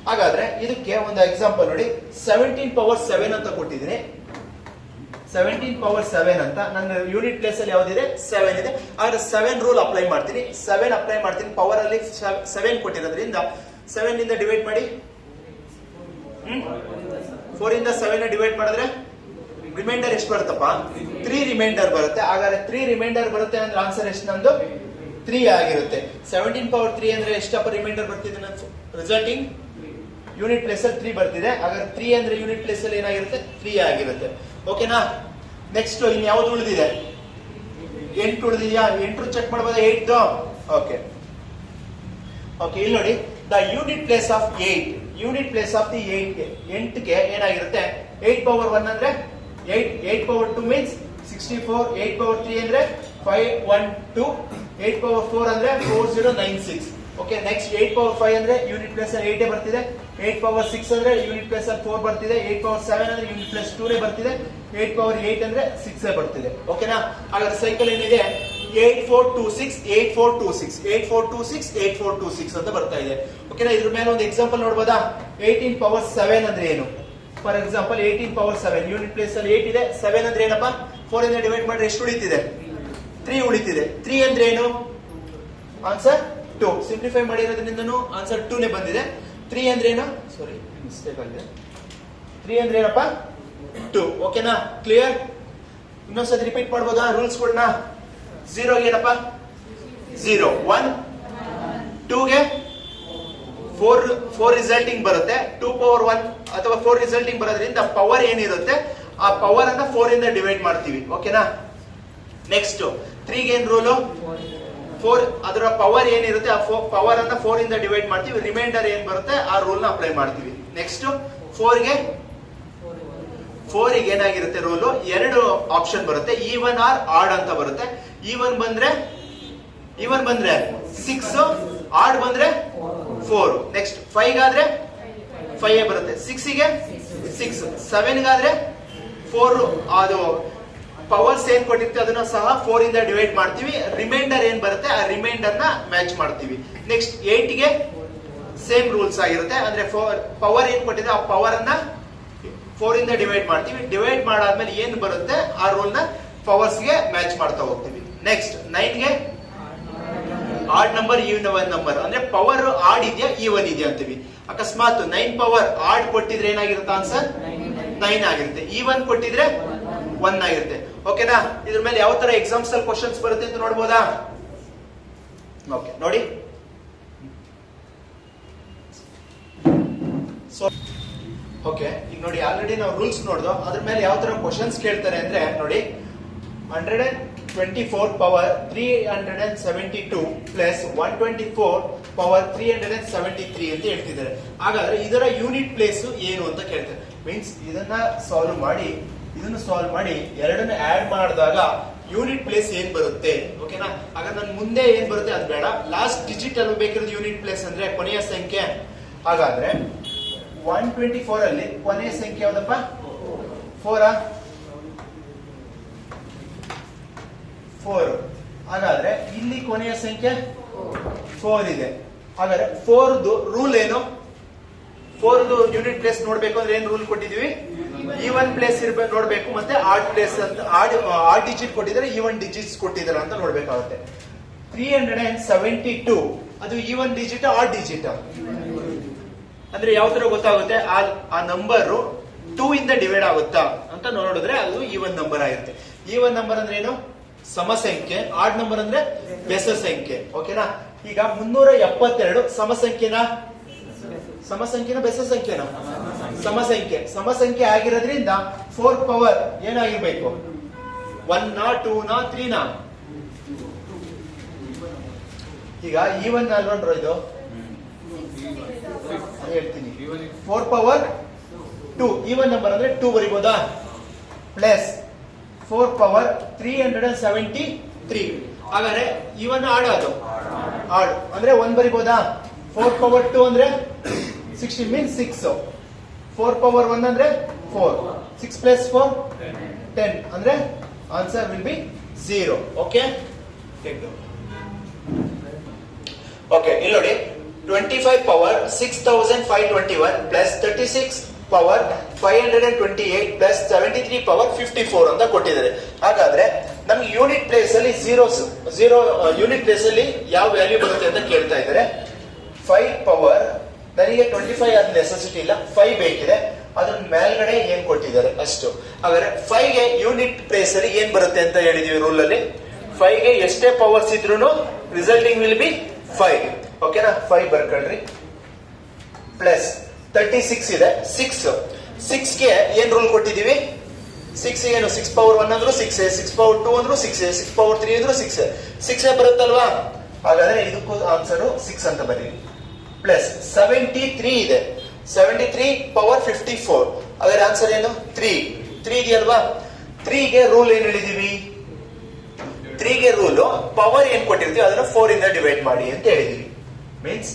ಹಾಗಾದ್ರೆ ಇದಕ್ಕೆ ಒಂದು ಎಕ್ಸಾಂಪಲ್ ನೋಡಿ. 17 ಪವರ್ 7 ಅಂತ ಕೊಟ್ಟಿದ್ದೀನಿ. 17 ಪವರ್ 7 ಅಂತ ನನ್ನ ಯೂನಿಟ್ ಪ್ಲೇಸ್ ಅಲ್ಲಿ ಯಾವ್ದಿದೆ? 7 ಇದೆ. ಆದ್ರೆ 7 ರೂಲ್ ಅಪ್ಲೈ ಮಾಡ್ತೀನಿ. 7 ಅಪ್ಲೈ ಮಾಡ್ತೀನಿ. ಪವರ್ ಅಲ್ಲಿ 7 ಕೊಟ್ಟಿರೋದ್ರಿಂದ 7 ಇಂದ ಡಿವೈಡ್ ಮಾಡಿ. 4 ಇಂದ 7 ಡಿವೈಡ್ ಮಾಡಿದ್ರೆ ರಿಮೈಂಡರ್ ಎಷ್ಟು ಬರುತ್ತಪ್ಪ? 3 ರಿಮೈಂಡರ್ ಬರುತ್ತೆ. ಹಾಗಾದ್ರೆ 3 ರಿಮೈಂಡರ್ ಬರುತ್ತೆ ಅಂದ್ರೆ ಆನ್ಸರ್ ಎಷ್ಟು ನಂದು? 3 ಆಗಿರುತ್ತೆ. 17 ಪವರ್ 3 ಅಂದ್ರೆ ಎಷ್ಟಪ್ಪ ರಿಮೈಂಡರ್ ಬರ್ತಿದೆ? ರಿಸಲ್ಟಿಂಗ್ ಯೂನಿಟ್ ಪ್ಲೇಸ್ ಅಲ್ಲಿ 3 ಬರ್ತಿದೆ. ಹಾಗಾದ್ರೆ 3 ಅಂದ್ರೆ ಯೂನಿಟ್ ಪ್ಲೇಸ್ ಅಲ್ಲಿ ಏನಾಗಿರುತ್ತೆ? 3 ಆಗಿರುತ್ತೆ. ಓಕೆನಾ? ನೆಕ್ಸ್ಟ್ ಇನ್ ಯಾವ್ದು ಉಳಿದಿದೆ? 8 ಉಳಿದಿದೆಯಾ? 8 ಚೆಕ್ ಮಾಡಬಹುದು. 8. ಓಕೆ, ಓಕೆ, ಇಲ್ಲಿ ನೋಡಿ, the unit place of 8, unit place of the 8ಗೆ ಏನಾಗಿರುತ್ತೆ, 8 ಪವರ್ 1 ಅಂದ್ರೆ 8 ಪವರ್ 2 ಮೀನ್ಸ್ 64, 8 ಪವರ್ 3 ಅಂದ್ರೆ 512, 8 ಪವರ್ 4 ಅಂದ್ರೆ 4096. ಓಕೆ, ನೆಕ್ಸ್ಟ್ 8 ಪವರ್ 5 ಅಂದ್ರೆ ಯೂನಿಟ್ ಪ್ಲೇಸ್ ಅಲ್ಲಿ 8 ಬರ್ತಿದೆ, 8 ಪವರ್ 6 ಅಂದ್ರೆ ಯೂನಿಟ್ ಪ್ಲೇಸ್ ಅಲ್ಲಿ 4 ಬರ್ತಿದೆ, 8 ಪವರ್ 7 ಅಂದ್ರೆ ಯೂನಿಟ್ ಪ್ಲೇಸ್ 2 ಬರ್ತಿದೆ, 8 ಪವರ್ 8 ಅಂದ್ರೆ 6 ಬರ್ತಿದೆ. ಓಕೆನಾ? ಹಾಗಾದ್ರೆ ಸೈಕಲ್ ಏನಿದೆ, 8426 8426 8426 8426 ಅಂತ ಬರ್ತಾ ಇದೆ. ಓಕೆನಾ? ಇದ್ರ ಮೇಲೆ ಒಂದು ಎಕ್ಸಾಂಪಲ್ ನೋಡಬಹುದಾ? 18 ಪವರ್ 7 ಅಂದ್ರೆ ಏನು? For example 18 power 7 unit place ಅಲ್ಲಿ 8 ಇದೆ, 7 ಅಂದ್ರೆ ಏನಪ್ಪಾ? 4 ಇಂದ ಡಿವೈಡ್ ಮಾಡಿದ್ರೆ ಎಷ್ಟು ಉಳಿತಿದೆ? 3 ಉಳಿತಿದೆ. 3 ಅಂದ್ರೆ ಏನು? ಆನ್ಸರ್ 2. ಸಿಂಪ್ಲಿಫೈ ಮಾಡಿರೋದ್ರಿಂದನೂ ಆನ್ಸರ್ 2 ನೇ ಬಂದಿದೆ. 3 ಅಂದ್ರೆ ಏನು? ಸಾರಿ, ಮಿಸ್ಟೇಕ್ ಆಗಿದೆ. 3 ಅಂದ್ರೆ ಏನಪ್ಪಾ? 2. ಓಕೆನಾ? ಕ್ಲಿಯರ್? ಇನ್ನೊಂದ್ಸತಿ ರಿಪೀಟ್ ಮಾಡಬಹುದಾ ರೂಲ್ಸ್ಗಳನ್ನ? 0 ಗೆ ಏನಪ್ಪಾ? 0. 1 2 ಗೆ 4 ರಿಸಲ್ಟಿಂಗ್ ಬರುತ್ತೆ. 2 ಪವರ್ 1 ಅಥವಾ 4 ರಿಸಲ್ಟಿಂಗ್ ಬರೋದ್ರಿಂದ ಪವರ್ ಏನಿರುತ್ತೆ ಆ ಪವರ್ ಅನ್ನ 4 ಇಂದ ಡಿವೈಡ್ ಮಾಡ್ತೀವಿ. ಓಕೆನಾ? ನೆಕ್ಸ್ಟ್ 3 ಗೆ ಏನ್ ರೂಲು? 4 ಅದರ ಪವರ್ ಏನಿರುತ್ತೆ ಆ ಪವರ್ ಅನ್ನ 4 ಇಂದ ಡಿವೈಡ್ ಮಾಡ್ತೀವಿ. ರಿಮೈಂಡರ್ ಏನ್ ಬರುತ್ತೆ ಆ ರೂಲ್ ನ ಅಪ್ಲೈ ಮಾಡ್ತೀವಿ. ನೆಕ್ಸ್ಟ್ 4 ಗೆ ಏನಾಗಿರುತ್ತೆ ರೂಲು? 2 ಆಪ್ಷನ್ ಬರುತ್ತೆ, ಈವನ್ ಆರ್ ಆಡ್ ಅಂತ ಬರುತ್ತೆ. ಈವನ್ ಬಂದ್ರೆ 6, ಆಡ್ ಬಂದ್ರೆ 4. ನೆಕ್ಸ್ಟ್ 5 ಗಾದ್ರೆ 5 ಬರುತ್ತೆ, 6 ಗೆ 6, 7 ಗಾದ್ರೆ 4. ಅದು ಪವರ್ಸ್ ಏನ್ ಕೊಟ್ಟಿರುತ್ತೆ ಅದನ್ನ ಸಹ 4 ಇಂದ ಡಿವೈಡ್ ಮಾಡ್ತೀವಿ. ರಿಮೈಂಡರ್ ಏನ್ ಬರುತ್ತೆ ಆ ರಿಮೈಂಡರ್ ನ ಮ್ಯಾಚ್ ಮಾಡ್ತೀವಿ. ನೆಕ್ಸ್ಟ್ 8 ಗೆ ಸೇಮ್ ರೂಲ್ಸ್ ಆಗಿರುತ್ತೆ, ಅಂದ್ರೆ ಪವರ್ ಏನ್ ಕೊಟ್ಟಿದೆ ಆ ಪವರ್ ಅನ್ನ 4 ಇಂದ ಡಿವೈಡ್ ಮಾಡ್ತೀವಿ. ಡಿವೈಡ್ ಮಾಡಾದ್ಮೇಲೆ ಏನ್ ಬರುತ್ತೆ ಆ ರೂಲ್ ನ ಪವರ್ಸ್ ಗೆ ಮ್ಯಾಚ್ ಮಾಡ್ತಾ ಹೋಗ್ತೀವಿ. ನೆಕ್ಸ್ಟ್ 9 ಗೆ ಆಡ್ ನಂಬರ್ ಈವನ್ ನಂಬರ್, ಅಂದ್ರೆ ಪವರ್ ಆಡ್ ಇದೆಯಾ ಈವನ್ ಇದೆಯಾ ಅಂತೀವಿ. ಅಕಸ್ಮಾತ್ 9 ಪವರ್ ಆಡ್ ಕೊಟ್ಟಿದ್ರೆ ಏನಾಗಿರುತ್ತೆ ಆನ್ಸರ್ 9 ಆಗಿರುತ್ತೆ, ಈವನ್ ಕೊಟ್ಟಿದ್ರೆ 1 ಆಗಿರುತ್ತೆ. ಓಕೆನಾ? ಇದ್ರ ಮೇಲೆ ಯಾವ ತರ ಎಕ್ಸಾಮ್ಸ್ ಅಲ್ಲಿ ಕ್ವಶನ್ಸ್ ಬರುತ್ತೆ ಅಂತ ನೋಡ್ಬೋದಾ? ಓಕೆ, ನೋಡಿ. ಓಕೆ, ಈಗ ನೋಡಿ ಆಲ್ರೆಡಿ ನಾವು ರೂಲ್ಸ್ ನೋಡ್ದೋ, ಅದ್ರ ಮೇಲೆ ಯಾವ ತರ ಕ್ವಶನ್ಸ್ ಕೇಳ್ತಾರೆ ಅಂದ್ರೆ ನೋಡಿ, 124 ಪವರ್ 372 ಪ್ಲಸ್ 124 ಪವರ್ 373 ಅಂತ ಹೇಳ್ತಿದ್ದಾರೆ. ಹಾಗಾದ್ರೆ ಇದರ ಯೂನಿಟ್ ಪ್ಲೇಸ್ ಏನು ಅಂತ ಕೇಳ್ತಾರೆ. ಮೀನ್ಸ್ ಇದನ್ನು ಸಾಲ್ವ್ ಮಾಡಿ ಎರಡನ್ನ ಆಡ್ ಮಾಡಿದಾಗ ಯೂನಿಟ್ ಪ್ಲೇಸ್ ಏನ್ ಬರುತ್ತೆ. ಓಕೆನಾ? ಹಾಗಾದ್ರೆ ನನ್ ಮುಂದೆ ಏನ್ ಬರುತ್ತೆ ಅದು ಬೇಡ, ಲಾಸ್ಟ್ ಡಿಜಿಟ್ ಅಲ್ಲಿ ಬೇಕಿರೋದು ಯೂನಿಟ್ ಪ್ಲೇಸ್ ಅಂದ್ರೆ ಕೊನೆಯ ಸಂಖ್ಯೆ. ಹಾಗಾದ್ರೆ 124 ಅಲ್ಲಿ ಕೊನೆಯ ಸಂಖ್ಯೆ ಯಾವ್ದಪ್ಪ? 4. ಹಾಗಾದ್ರೆ ಇಲ್ಲಿ ಕೊನೆಯ ಸಂಖ್ಯೆ 4 ಇದೆ. ಹಾಗಾದ್ರೆ 4ದು ರೂಲ್ ಏನು? 4ದು ಯೂನಿಟ್ ಪ್ಲೇಸ್ ನೋಡ್ಬೇಕು ಅಂದ್ರೆ ಏನ್ ರೂಲ್ ಕೊಟ್ಟಿದೀವಿ? ಈವನ್ ಪ್ಲೇಸ್ ಇರ್ಬೇಕು ನೋಡ್ಬೇಕು, ಮತ್ತೆ ಆಡ್ ಪ್ಲೇಸ್ ಅಂತ ಆಡ್ ಡಿಜಿಟ್ ಕೊಟ್ಟಿದ್ದಾರೆ, ಈವನ್ ಡಿಜಿಟ್ಸ್ ಕೊಟ್ಟಿದ್ದಾರೆ ಅಂತ ನೋಡ್ಬೇಕಾಗುತ್ತೆ. 372 ಅದು ಈವನ್ ಡಿಜಿಟ್ ಆಡ್ ಡಿಜಿಟ್ ಅಂದ್ರೆ ಯಾವ ತರ ಗೊತ್ತಾಗುತ್ತೆ? ಆ ನಂಬರ್ 2 ಇಂದ ಡಿವೈಡ್ ಆಗುತ್ತಾ ಅಂತ ನೋಡಿದ್ರೆ ಅದು ಈವನ್ ನಂಬರ್ ಆಗಿರುತ್ತೆ. ಈವನ್ ನಂಬರ್ ಅಂದ್ರೆ ಏನು? ಸಮ ಸಂಖ್ಯೆ. ಆಡ್ ನಂಬರ್ ಅಂದ್ರೆ ಬೆಸ ಸಂಖ್ಯೆ. ಓಕೆನಾ? ಈಗ 372 ಸಮಸಂಖ್ಯೆನ ಬೆಸ ಸಂಖ್ಯೆನ? ಸಮಸಂಖ್ಯೆ ಆಗಿರೋದ್ರಿಂದ 4 ಪವರ್ ಏನಾಗಿರ್ಬೇಕು? 1 2 3 ಈಗ ಈವನ್ ಅಲ್ವನ್ರು ಇದು ಹೇಳ್ತೀನಿ. 4 ಪವರ್ 2 ಈವನ್ ನಂಬರ್ ಅಂದ್ರೆ 2 ಬರಿಬೋದಾ? Plus 4 power 373. ಹಾಗಾದ್ರೆ ಈವನ್ ಆಡ್ ಅಂದ್ರೆ 1 ಬರಿಬೋದಾ? 4 ಪವರ್ 2 ಅಂದ್ರೆ 60 ಮೀನ್ಸ್ 6. 4 ಪವರ್ 1 ಅಂದ್ರೆ 4. 6 ಪ್ಲಸ್ 4 10 ಅಂದ್ರೆ answer will be 0. Okay, okay, ಇಲ್ಲಿ ನೋಡಿ 25 power 6521 plus 36 power 528 plus 73 power 54 ಅಂತ ಕೊಟ್ಟಿದ್ದಾರೆ. ಹಾಗಾದ್ರೆ ನಮ್ಗೆ ಯೂನಿಟ್ ಪ್ಲೇಸ್ ಅಲ್ಲಿ 0 ಯೂನಿಟ್ ಪ್ಲೇಸ್ ಅಲ್ಲಿ ಯಾವ ವ್ಯಾಲ್ಯೂ ಬರುತ್ತೆ ಅಂತ ಕೇಳ್ತಾ ಇದ್ದಾರೆ. 5 ಪವರ್ ನನಗೆ 25 ಆದ ನೆಸೆಸಿಟಿ ಇಲ್ಲ, 5 ಬೇಕಿದೆ. ಅದ್ರ ಮೇಲ್ಗಡೆ ಏನ್ ಕೊಟ್ಟಿದ್ದಾರೆ ಅಷ್ಟು. ಹಾಗಾದ್ರೆ 5 ಗೆ ಯೂನಿಟ್ ಪ್ಲೇಸ್ ಅಲ್ಲಿ ಏನ್ ಬರುತ್ತೆ ಅಂತ ಹೇಳಿದೀವಿ ರೂಲ್ ಅಲ್ಲಿ. 5 ಗೆ ಎಷ್ಟೇ ಪವರ್ಸ್ ಇದ್ರು ರಿಸಲ್ಟಿಂಗ್ ವಿಲ್ ಬಿ 5. ಓಕೆನಾ? 5 ಬರ್ಕೊಳ್ರಿ. ಪ್ಲಸ್ 36 ಇದೆ. 6 ಗೆ ಏನ್ ರೂಲ್ ಕೊಟ್ಟಿದೀವಿ? 6 ಏನು? 6 ಪವರ್ 1 ಅಂದ್ರು 6, 6 ಪವರ್ 2 ಅಂದ್ರು 6, 6 ಪವರ್ 3 ಅಂದ್ರು 6 ಬರುತ್ತಲ್ವಾ? ಹಾಗಾದ್ರೆ ಇದಕ್ಕೂ ಆನ್ಸರ್ 6 ಅಂತ ಬರೀರಿ. ಪ್ಲಸ್ 73 ಇದೆ. 73 ಪವರ್ 54. ಅದರ ಆನ್ಸರ್ ಏನು? 3 ಇದೆಯಲ್ವಾ? 3ಗೆ ರೂಲ್ ಏನ್ ಹೇಳಿದೀವಿ? 3ಗೆ ರೂಲ್ ಪವರ್ ಏನ್ ಕೊಟ್ಟಿರ್ತೀವಿ ಅದನ್ನ 4 ಇಂದ ಡಿವೈಡ್ ಮಾಡಿ ಅಂತ ಹೇಳಿದೀವಿ. Means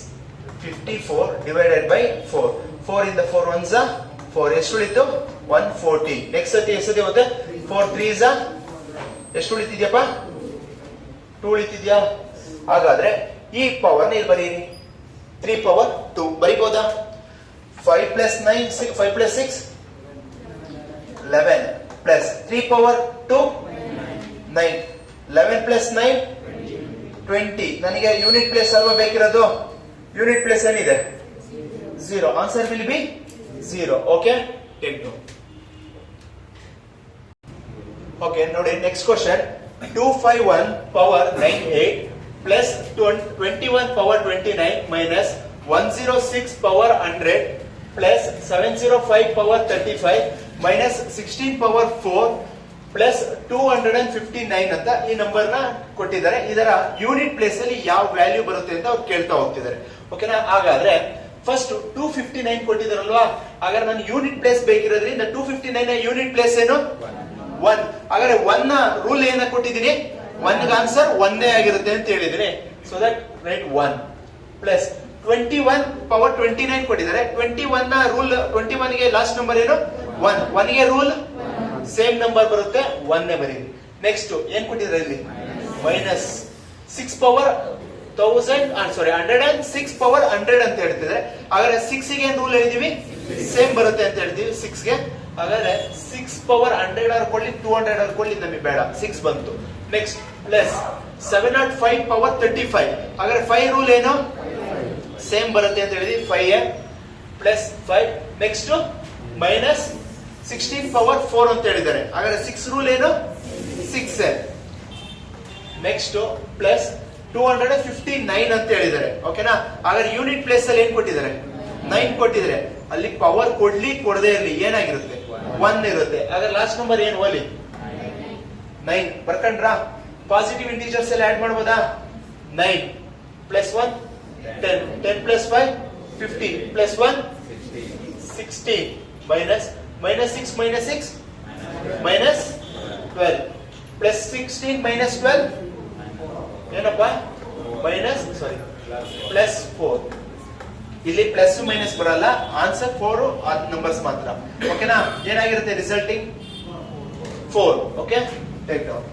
54 divided by 4. 4 ಇಂದ 4 1s 4. ಎಷ್ಟು ಉಳಿತು? 140. ನೆಕ್ಸ್ಟ್ ಸತಿ ಎಷ್ಟು ಹೋಗುತ್ತೆ? 4 3s ಎಷ್ಟು ಉಳಿತಿದ್ಯಪ್ಪ? 2 ಉಳಿತಿದ್ಯಾ? ಹಾಗಾದ್ರೆ ಈ ಪವರ್ ಇಲ್ಲಿ ಬರೀರಿ. 3 power 2 ಬರೀಬಹುದಾ? 5 plus 9 5 plus 6 11 plus 3 power 2 9 11 plus 9 20. ನನಗೆ ಯೂನಿಟ್ ಪ್ಲೇಸ್ ಅಲ್ವಾ ಬೇಕಿರೋದು? ಯೂನಿಟ್ ಪ್ಲೇಸ್ ಏನಿದೆ? 0. Answer will be 0. Okay, take note. Okay, ನೋಡಿ next question. 251 power 98 plus 21 power 29 minus 106 power 100 plus 705 power 35 minus 16 power 4 plus 259 ಅಂತ ಈ ನಂಬರ್ ನ ಕೊಟ್ಟಿದ್ದಾರೆ. ಇದರ ಯೂನಿಟ್ ಪ್ಲೇಸ್ ಅಲ್ಲಿ ಯಾವ ವ್ಯಾಲ್ಯೂ ಬರುತ್ತೆ ಅಂತ ಅವ್ರು ಕೇಳ್ತಾ ಹೋಗ್ತಿದ್ದಾರೆ. ಓಕೆನಾ? ಹಾಗಾದ್ರೆ ಫಸ್ಟ್ 259 ಕೊಟ್ಟಿದಾರಲ್ವಾ? ಹಾಗಾದ್ರೆ ನಾನು ಯೂನಿಟ್ ಪ್ಲೇಸ್ ಬೇಕಿರೋದ್ರಿಂದ 259 ನ ಯೂನಿಟ್ ಪ್ಲೇಸ್ ಏನು? 1. ಹಾಗಾದ್ರೆ 1 ನ ರೂಲ್ ಏನ ಕೊಟ್ಟಿದ್ದೀನಿ? 1 ಗೆ ಆನ್ಸರ್ 1 ಆಗಿರುತ್ತೆ ಅಂತ ಹೇಳಿದ್ದೀನಿ. So that right 1 plus 21 power 29 ಕೊಟ್ಟಿದ್ದಾರೆ. 21 ನ ರೂಲ್ 21 ಗೆ ಲಾಸ್ಟ್ ನಂಬರ್ ಏನು? 1. 1 ಗೆ ರೂಲ್ ಸೇಮ್ ನಂಬರ್ ಬರುತ್ತೆ, 1 ಬರೀರಿ. ನೆಕ್ಸ್ಟ್ ಏನ್ ಕೊಟ್ಟಿದ್ದಾರೆ ಇಲ್ಲಿ? ಮೈನಸ್ 6 ಪವರ್ 106 ಪವರ್ 100 ಅಂತ ಹೇಳ್ತಿದ್ರೆ, ಹಾಗಾದ್ರೆ 6 ಗೆ ಏನ್ ರೂಲ್ ಹೇಳಿದೀವಿ? ಸೇಮ್ ಬರುತ್ತೆ ಅಂತ ಹೇಳ್ತೀವಿ 6 ಗೆ. ಹಾಗಾದ್ರೆ 6 ಪವರ್ 100 ಕೊಡ್ಲಿ 200 ಕೊಡ್ಲಿ ನಮಗೆ ಬೇಡ, 6 ಬಂತು. Next plus 705 power 35. ಹಾಗಾದ್ರೆ 5 ರೂಲ್ ಏನು? ಸೇಮ್ ಬರುತ್ತೆ ಅಂತ ಹೇಳಿದ್ವಿ, 5 ಪ್ಲಸ್ 5. ನೆಕ್ಸ್ಟ್ ಮೈನಸ್ 16 ಪವರ್ 4 ಅಂತ ಹೇಳಿದ್ದಾರೆ. ಹಾಗಾದ್ರೆ 6 ರೂಲ್ ಏನು? 6. ನೆಕ್ಸ್ಟ್ ಪ್ಲಸ್ 259 ಅಂತ ಹೇಳಿದ್ದಾರೆ. ಓಕೆನಾ? ಹಾಗಾದ್ರೆ ಯೂನಿಟ್ ಪ್ಲೇಸ್ ಅಲ್ಲಿ ಏನ್ ಕೊಟ್ಟಿದ್ದಾರೆ? 9 ಕೊಟ್ಟಿದ್ದಾರೆ. ಅಲ್ಲಿ ಪವರ್ ಕೊಡ್ಲಿ ಕೊಡದೇ ಇರಲಿ ಏನಾಗಿರುತ್ತೆ? 1 ಇರುತ್ತೆ. ಹಾಗಾದ್ರೆ ಲಾಸ್ಟ್ ನಂಬರ್ ಏನು? ಓಲಿ 9 ಬರ್ಕೊಂಡ್ರಾ? ಪಾಸಿಟಿವ್ ಇಂಟೀಜರ್ಸ್ ಎಲ್ಲ ಆಡ್ ಮಾಡಬಹುದಾ? 9 plus 1 10 10 plus 5 15 plus 1 16 minus 6 minus 12 plus 16 minus 12 ಏನಪ್ಪ? ಪ್ಲಸ್ 4. ಇಲ್ಲಿ ಪ್ಲಸ್ ಮೈನಸ್ ಬರಲ್ಲ, ಆನ್ಸರ್ 4 ನಂಬರ್ಸ್ ಮಾತ್ರ. ಓಕೆನಾ? ಏನಾಗಿರುತ್ತೆ resulting? 4. Okay, take down.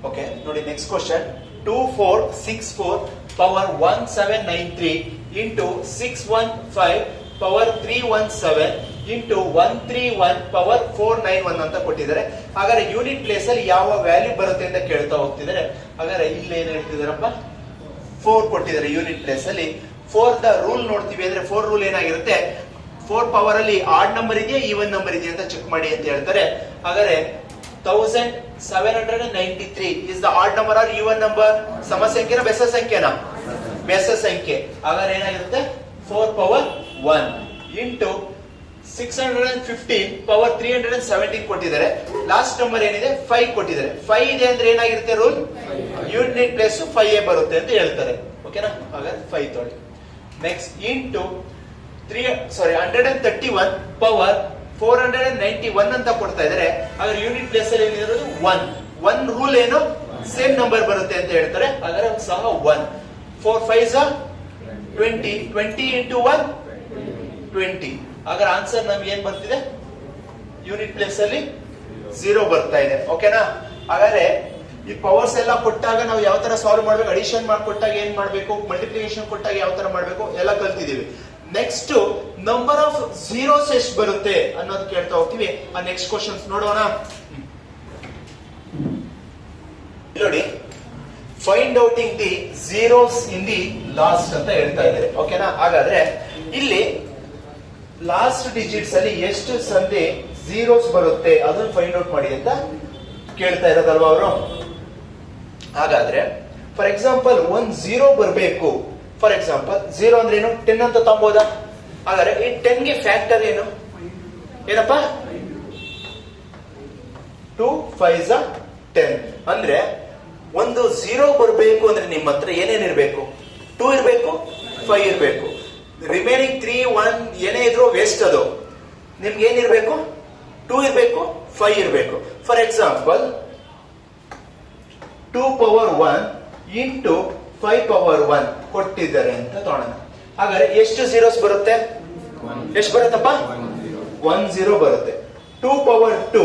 Okay, ನೋಡಿ next question. 2464 power 1793 into 615 power 317 into 131 power 491 ಅಂತ ಕೊಟ್ಟಿದ್ದಾರೆ. ಹಾಗಾದ್ರೆ ಯೂನಿಟ್ ಪ್ಲೇಸ್ ಅಲ್ಲಿ ಯಾವ ವ್ಯಾಲ್ಯೂ ಬರುತ್ತೆ ಅಂತ ಕೇಳ್ತಾ ಹೋಗ್ತಿದ್ದಾರೆ. ಹಾಗಾದ್ರೆ ಇಲ್ಲಿ ಏನ್ ಹೇಳ್ತಿದಾರಪ್ಪ? 4 ಕೊಟ್ಟಿದ್ದಾರೆ ಯೂನಿಟ್ ಪ್ಲೇಸ್ ಅಲ್ಲಿ. 4 ದ ರೂಲ್ ನೋಡ್ತೀವಿ ಅಂದ್ರೆ 4 ರೂಲ್ ಏನಾಗಿರುತ್ತೆ? 4 ಪವರ್ ಅಲ್ಲಿ ಆಡ್ ನಂಬರ್ ಇದೆಯಾ ಈವನ್ ನಂಬರ್ ಇದೆಯಾ ಅಂತ ಚೆಕ್ ಮಾಡಿ ಅಂತ ಹೇಳ್ತಾರೆ. ಹಾಗಾದ್ರೆ 1793 is the odd number or even number? ಸಮ ಸಂಖ್ಯೆನ ಬೆಸ ಸಂಖ್ಯೆನಾ? ಬೆಸ ಸಂಖ್ಯೆ. ಹಾಗಾದ್ರೆ ಏನಾಗಿರುತ್ತೆ? 4 ಪವರ್ 1 ಇಂಟು 615 ಪವರ್ 317 ಕೊಟ್ಟಿದ್ದಾರೆ. ಲಾಸ್ಟ್ ನಂಬರ್ ಏನಿದೆ? 5 ಕೊಟ್ಟಿದ್ದಾರೆ. 5 ಇದೆ ಅಂದ್ರೆ ಏನಾಗಿರುತ್ತೆ ರೂಲ್? ಯೂನಿಟ್ ಪ್ಲೇಸ್ 5 ಬರುತ್ತೆ ಅಂತ ಹೇಳ್ತಾರೆ. ಓಕೆನಾ? ಹಾಗಾದ್ರೆ 5 ತೊಳಿ. ನೆಕ್ಸ್ಟ್ ಇಂಟು 131 ಪವರ್ 491 ಅಂತ ಕೊಡ್ತಾ ಇದ್ದಾರೆ. ಹಾಗಾದ್ರೆ ಯೂನಿಟ್ ಪ್ಲೇಸ್ ಅಲ್ಲಿ ಏನಿರೋದು? 1 ರೂಲ್ ಏನು? ಸೇಮ್ ನಂಬರ್ ಬರುತ್ತೆ ಅಂತ ಹೇಳ್ತಾರೆ. ಹಾಗಾದ್ರೆ ಸಹ 1. 4 5s 20 20 ಇಂಟು 1 20. ಹಾಗಾದ್ರೆ ಆನ್ಸರ್ ನಮ್ಗೆ ಏನ್ ಬರ್ತಿದೆ? ಯೂನಿಟ್ ಪ್ಲೇಸ್ ಅಲ್ಲಿ 0 ಬರ್ತಾ ಇದೆ. ಓಕೆನಾ? ಹಾಗಾದ್ರೆ ಈ ಪವರ್ಸ್ ಎಲ್ಲ ಕೊಟ್ಟಾಗ ನಾವು ಯಾವ ತರ ಸಾಲ್ವ್ ಮಾಡ್ಬೇಕು, ಅಡಿಷನ್ ಮಾಡಿಕೊಟ್ಟಾಗ ಏನ್ ಮಾಡ್ಬೇಕು, ಮಲ್ಟಿಪ್ಲಿಕೇಶನ್ ಕೊಟ್ಟಾಗ ಯಾವ ತರ ಮಾಡ್ಬೇಕು ಎಲ್ಲ ಕಲ್ತಿದೀವಿ. ನೆಕ್ಸ್ಟ್ ನಂಬರ್ ಆಫ್ ಝೀರೋಸ್ ಎಷ್ಟು ಬರುತ್ತೆ ಅನ್ನೋದು ಕೇಳ್ತಾ ಹೋಗ್ತೀವಿ. ಆ ನೆಕ್ಸ್ಟ್ ಕ್ವಶನ್ಸ್ ನೋಡೋಣ. ನೋಡಿ, find outing the zeros in the last ಅಂತ ಹೇಳ್ತಾ ಇದ್ದಾರೆ. ಓಕೆನಾ? ಹಾಗಾದ್ರೆ ಇಲ್ಲಿ ಲಾಸ್ಟ್ ಡಿಜಿಟ್ಸ್ ಅಲ್ಲಿ ಎಷ್ಟು ಸಂಖ್ಯೆ ಝೀರೋಸ್ ಬರುತ್ತೆ ಅದನ್ನ ಫೈಂಡ್ ಔಟ್ ಮಾಡಿ ಅಂತ ಕೇಳ್ತಾ ಇರೋದಲ್ವಾ ಅವರು. ಹಾಗಾದ್ರೆ ಫಾರ್ ಎಕ್ಸಾಂಪಲ್ 1 0 ಬರಬೇಕು. ಫಾರ್ ಎಕ್ಸಾಂಪಲ್ 0 ಅಂದ್ರೆ ಏನು? 10 ಅಂತ ತಗೋಬಹುದಾ? ಹಾಗಾದ್ರೆ ಈ 10 ಗೆ ಫ್ಯಾಕ್ಟರ್ ಏನು? ಏನಪ್ಪ? 2 5s 10 ಅಂದ್ರೆ ಒಂದು 0 ಬರಬೇಕು ಅಂದ್ರೆ ನಿಮ್ಮ ಹತ್ರ ಏನೇನಿರ್ಬೇಕು? 2 ಇರಬೇಕು, 5 ಇರಬೇಕು. ರಿಮೈನಿಂಗ್ 3, 1 ಏನೇ ಇದ್ರು ವೇಸ್ಟ್ ಅದು. ನಿಮ್ಗೆ ಏನಿರ್ಬೇಕು? 2 ಇರಬೇಕು, 5 ಇರಬೇಕು. For example 2 power 1 into 5 power 1 ಕೊಟ್ಟಿದ್ದಾರೆ ಅಂತ ತೋಣ. ಹಾಗಾದ್ರೆ ಎಷ್ಟು zeros ಬರುತ್ತೆ? ಎಷ್ಟು ಬರುತ್ತಪ್ಪ? 10 ಬರುತ್ತೆ. 2 ಪವರ್ 2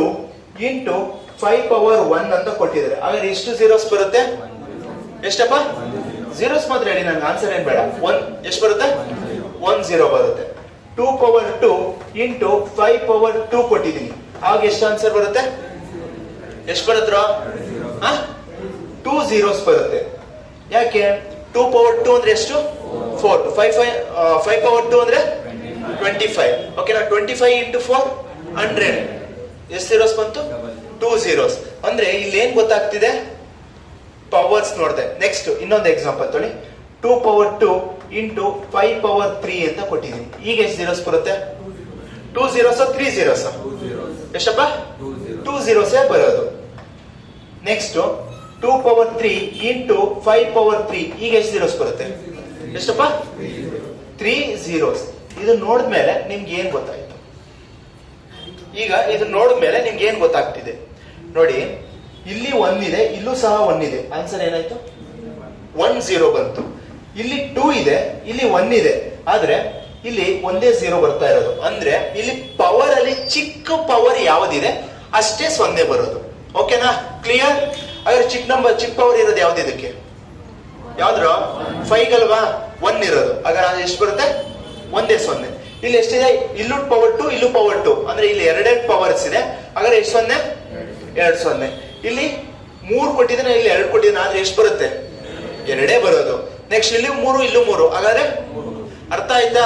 ಇಂಟು 5 ಪವರ್ 1 ಅಂತ ಕೊಟ್ಟಿದ್ದಾರೆ. ಹಾಗಾದ್ರೆ ಎಷ್ಟು zeros ಬರುತ್ತೆ? ಎಷ್ಟಪ್ಪ? zeros ಮಾತ್ರ ಹೇಳಿ, ನನ್ಗೆ ಆನ್ಸರ್ ಏನ್ ಬೇಡ. 1 ಎಷ್ಟು ಬರುತ್ತೆ? 10 ಬರುತ್ತೆ. 2 ಪವರ್ 2 ಇಂಟು 5 ಪವರ್ 2 ಕೊಟ್ಟಿದ್ದೀನಿ. ಆಗ ಎಷ್ಟು ಆನ್ಸರ್ ಬರುತ್ತೆ? ಎಷ್ಟು ಬರುತ್ತ? 2 zeros ಬರುತ್ತೆ. ಯಾಕೆ? 2 ಪವರ್ 2 ಅಂದ್ರೆ ಎಷ್ಟು? 4. 5 ಪವರ್ 2 ಅಂದ್ರೆ 25. ಓಕೆನಾ? 25 ಇಂಟು 4 100. ಎಷ್ಟು zeros ಬಂತು? 2 zeros. ಅಂದ್ರೆ ಇಲ್ಲಿ ಏನ್ ಗೊತ್ತಾಗ್ತಿದೆ? ಪವರ್ಸ್ ನೋಡಿದೆ. ನೆಕ್ಸ್ಟ್ ಇನ್ನೊಂದು ಎಕ್ಸಾಂಪಲ್ ತೊಳಿ. 2 ಪವರ್ 2 ಇಂಟು 5 ಪವರ್ 3 ಅಂತ ಕೊಟ್ಟಿದ್ದೀನಿ. ಈಗ ಎಷ್ಟು zeros ಬರುತ್ತೆ? 2 zeros 3 zeros? ಎಷ್ಟಪ್ಪ? 2 zeros ಬರೋದು. ನೆಕ್ಸ್ಟ್ 2 ಪವರ್ 3 ಇಂಟು 5 ಪವರ್ 3 ಈಗ ಎಷ್ಟು zeros ಬರುತ್ತೆ? ಎಷ್ಟಪ್ಪ? 3 zeros. ಇದು ನೋಡಿದ್ಮೇಲೆ ನಿಮ್ಗೆ ಏನ್ ಗೊತ್ತಾಯ್ತು? ಈಗ ಇದು ನೋಡಿದ್ಮೇಲೆ ನಿಮ್ಗೆ ಏನ್ ಗೊತ್ತಾಗ್ತಿದೆ ನೋಡಿ. ಇಲ್ಲಿ 1 ಇದೆ, ಇಲ್ಲೂ ಸಹ 1 ಇದೆ. ಆನ್ಸರ್ ಏನಾಯ್ತು? 1 0 ಬಂತು. ಇಲ್ಲಿ 2 ಇದೆ, ಇಲ್ಲಿ 1 ಇದೆ. ಆದ್ರೆ ಇಲ್ಲಿ ಒಂದೇ 0 ಬರ್ತಾ ಇರೋದು. ಅಂದ್ರೆ ಇಲ್ಲಿ ಪವರ್ ಅಲ್ಲಿ ಚಿಕ್ಕ ಪವರ್ ಯಾವ್ದಿದೆ ಅಷ್ಟೇ 0 ಬರೋದು. ಓಕೆನಾ? ಕ್ಲಿಯರ್? ಹಾಗಾದ್ರೆ ಚಿಕ್ಕ ಪವರ್ ಇರೋದು ಯಾವ್ದು ಇದಕ್ಕೆ? ಯಾವ್ದ್ರ? 5 ಅಲ್ವಾ? 1 ಇರೋದು. ಹಾಗಾದ್ರೆ ಎಷ್ಟು ಬರುತ್ತೆ? ಒಂದೇ 0. ಇಲ್ಲಿ ಎಷ್ಟಿದೆ? ಇಲ್ಲೂ ಪವರ್ 2, ಇಲ್ಲೂ ಪವರ್ 2. ಅಂದ್ರೆ ಇಲ್ಲಿ 2 ಪವರ್ಸ್ ಇದೆ. ಹಾಗಾದ್ರೆ ಎಷ್ಟು 0? 2 0. ಇಲ್ಲಿ 3 ಕೊಟ್ಟಿದ್ದಾನೆ, ಇಲ್ಲಿ 2 ಕೊಟ್ಟಿದ್ದಾನೆ. ಆದ್ರೆ ಎಷ್ಟು ಬರುತ್ತೆ? 2 ಬರೋದು. ನೆಕ್ಸ್ಟ್ ಇಲ್ಲಿ 3, ಇಲ್ಲೂ 3. ಹಾಗಾದ್ರೆ ಅರ್ಥ ಆಯ್ತಾ?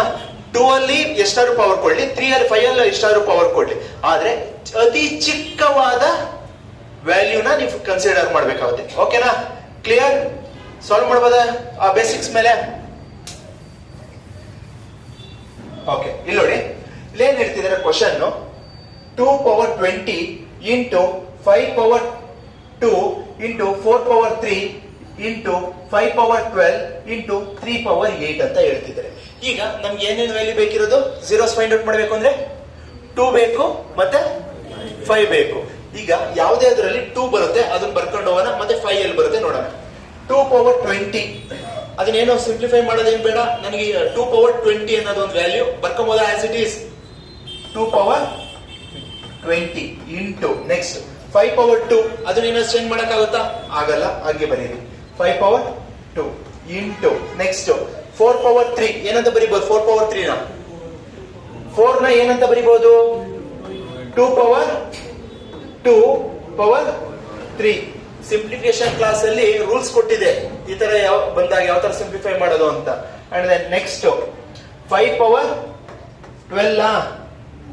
2 ಅಲ್ಲಿ ಎಷ್ಟಾದ್ರೂ ಪವರ್ ಕೊಡ್ಲಿ, 3 ಅಲ್ಲಿ 5 ಅಲ್ಲಿ ಎಷ್ಟಾದ್ರೂ ಪವರ್ ಕೊಡ್ಲಿ, ಆದ್ರೆ ಅತಿ ಚಿಕ್ಕವಾದ ವ್ಯಾಲ್ಯೂನ ನೀವು ಕನ್ಸಿಡರ್ ಮಾಡ್ಬೇಕಾಗುತ್ತೆ. ಓಕೆನಾ? ಕ್ಲಿಯರ್? ಸಾಲ್ವ್ ಮಾಡ್ಬೋದಾ ಆ ಬೇಸಿಕ್ಸ್ ಮೇಲೆ? ಓಕೆ, ಇಲ್ಲಿ ನೋಡಿ, ಇಲ್ಲೇನ್ ಹೇಳ್ತಿದ್ದಾರೆ question. 2 power 20 into 5 power 2 into 4 power 3 into 5 power 12 into 3 power 8 ಅಂತ ಹೇಳ್ತಿದ್ದಾರೆ. ಈಗ ನಮ್ಗೆ ಏನೇನು ವ್ಯಾಲ್ಯೂ ಬೇಕಿರೋದು? zeros ಫೈಂಡ್ ಔಟ್ ಮಾಡಬೇಕು ಅಂದ್ರೆ 2 ಬೇಕು ಮತ್ತೆ 5 ಬೇಕು. ಈಗ ಯಾವುದೇ ಅದರಲ್ಲಿ 2 ಬರುತ್ತೆ ಅದನ್ನ ಬರ್ಕೊಂಡು ಹೋಗೋಣ, ಮತ್ತೆ 5 ಎಲ್ಲಿ ಬರುತ್ತೆ ನೋಡೋಣ. 2 ಪವರ್ 20 ಅದನ್ನೇನೋ ಸಿಂಪ್ಲಿಫೈ ಮಾಡೋದೇನು ಬೇಡ. ನನಗೆ 2 ಪವರ್ 20 ಅನ್ನೋದು ಒಂದು ವ್ಯಾಲ್ಯೂ ಬರ್ಕೊಂಬೋದ as it is. 2 power 20 into next 5 power 2 ಅದನ್ನೇನೋ ಚೇಂಜ್ ಮಾಡಕ್ಕಾಗುತ್ತಾ? ಆಗಲ್ಲ, ಹಾಗೆ ಬರೀರಿ. 5 ಪವರ್ 2 ಇಂಟು ನೆಕ್ಸ್ಟ್ 4 ಪವರ್ 3 ಏನಂತ ಬರೀಬಹುದು? 4 ಪವರ್ 3 ನ 4 ನ ಏನಂತ ಬರೀಬಹುದು? 2 ಪವರ್ 2 ಪವರ್ 3. ಸಿಂಪ್ಲಿಫಿಕೇಶನ್ ಕ್ಲಾಸ್ ಅಲ್ಲಿ ರೂಲ್ಸ್ ಕೊಟ್ಟಿದೆ, ಈ ತರ ಬಂದಾಗ ಯಾವ ತರ ಸಿಂಪ್ಲಿಫೈ ಮಾಡೋದು ಅಂತ. And then next 5 power 12.